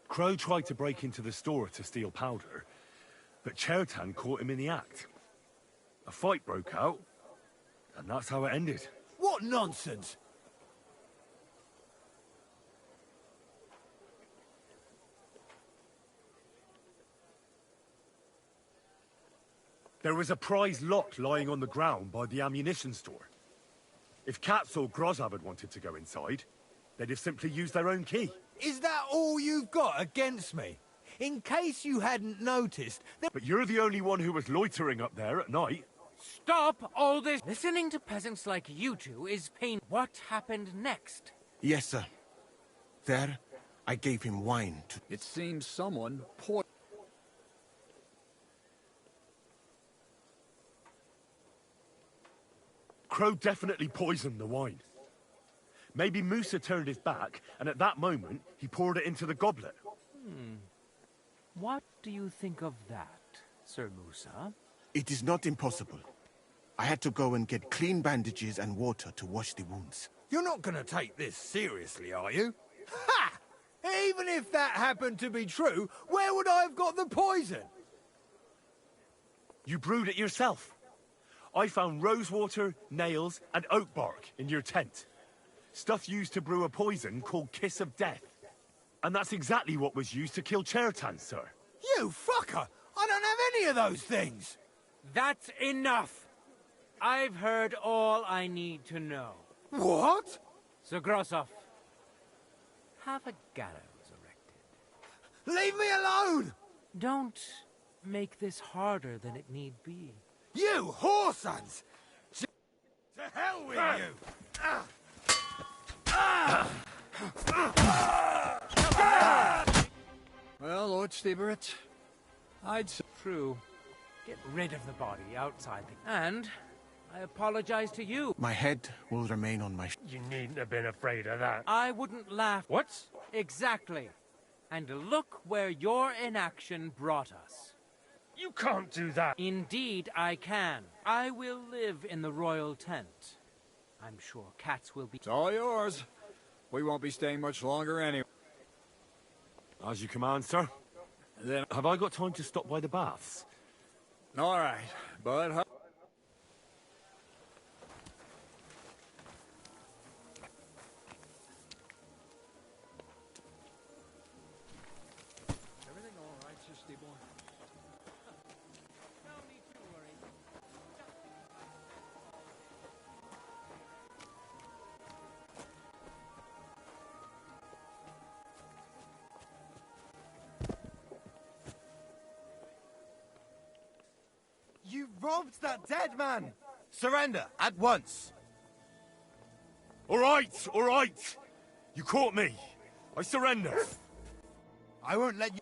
Crow tried to break into the store to steal powder, but Chertan caught him in the act. A fight broke out, and that's how it ended. What nonsense! There was a prize lock lying on the ground by the ammunition store. If Katz or Grozab had wanted to go inside, they'd have simply used their own key. Is that all you've got against me? In case you hadn't noticed... But you're the only one who was loitering up there at night. Stop all this! Listening to peasants like you two is pain. What happened next? Yes, sir. There, I gave him wine to... It seems someone poured... Crow definitely poisoned the wine. Maybe Musa turned his back, and at that moment, he poured it into the goblet. What do you think of that, Sir Musa? It is not impossible. I had to go and get clean bandages and water to wash the wounds. You're not gonna take this seriously, are you? Ha! Even if that happened to be true, where would I have got the poison? You brewed it yourself. I found rosewater, nails, and oak bark in your tent. Stuff used to brew a poison called Kiss of Death. And that's exactly what was used to kill Chertan, sir. You fucker! I don't have any of those things! That's enough! I've heard all I need to know. What? Sir Grossoff, have a gallows erected. Leave me alone! Don't make this harder than it need be. You whoresons! To hell with you! Well, Lord Stieberitz, I'd say... True. Get rid of the body outside the... And I apologize to you. My head will remain on my... You needn't have been afraid of that. I wouldn't laugh. What? Exactly. And look where your inaction brought us. You can't do that. Indeed, I can. I will live in the royal tent. I'm sure cats will be... It's all yours. We won't be staying much longer anyway. As you command, sir. Then... Have I got time to stop by the baths? All right, but... Everything all right, Sir Stieber? No need to worry. You robbed that dead man! Surrender, at once! All right! You caught me. I surrender. I won't let you...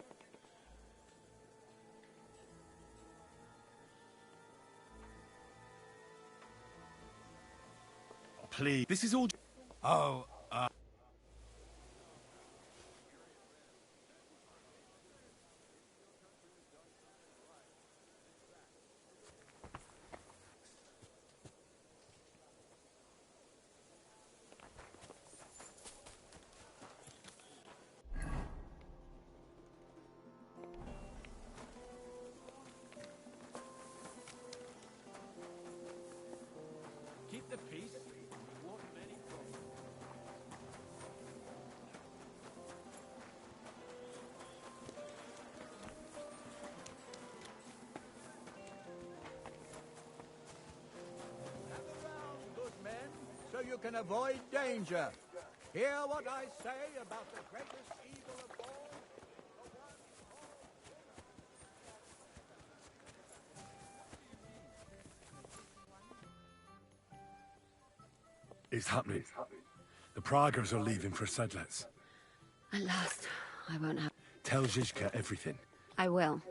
Please, this is all... Oh, Keep the peace. We won't have any problems. Gather round, good men, so you can avoid danger. Hear what I say about the greatest evil of all. It's happening. The Praggers are leaving for Sedlets. At last, I won't have... Tell Zizka everything. I will.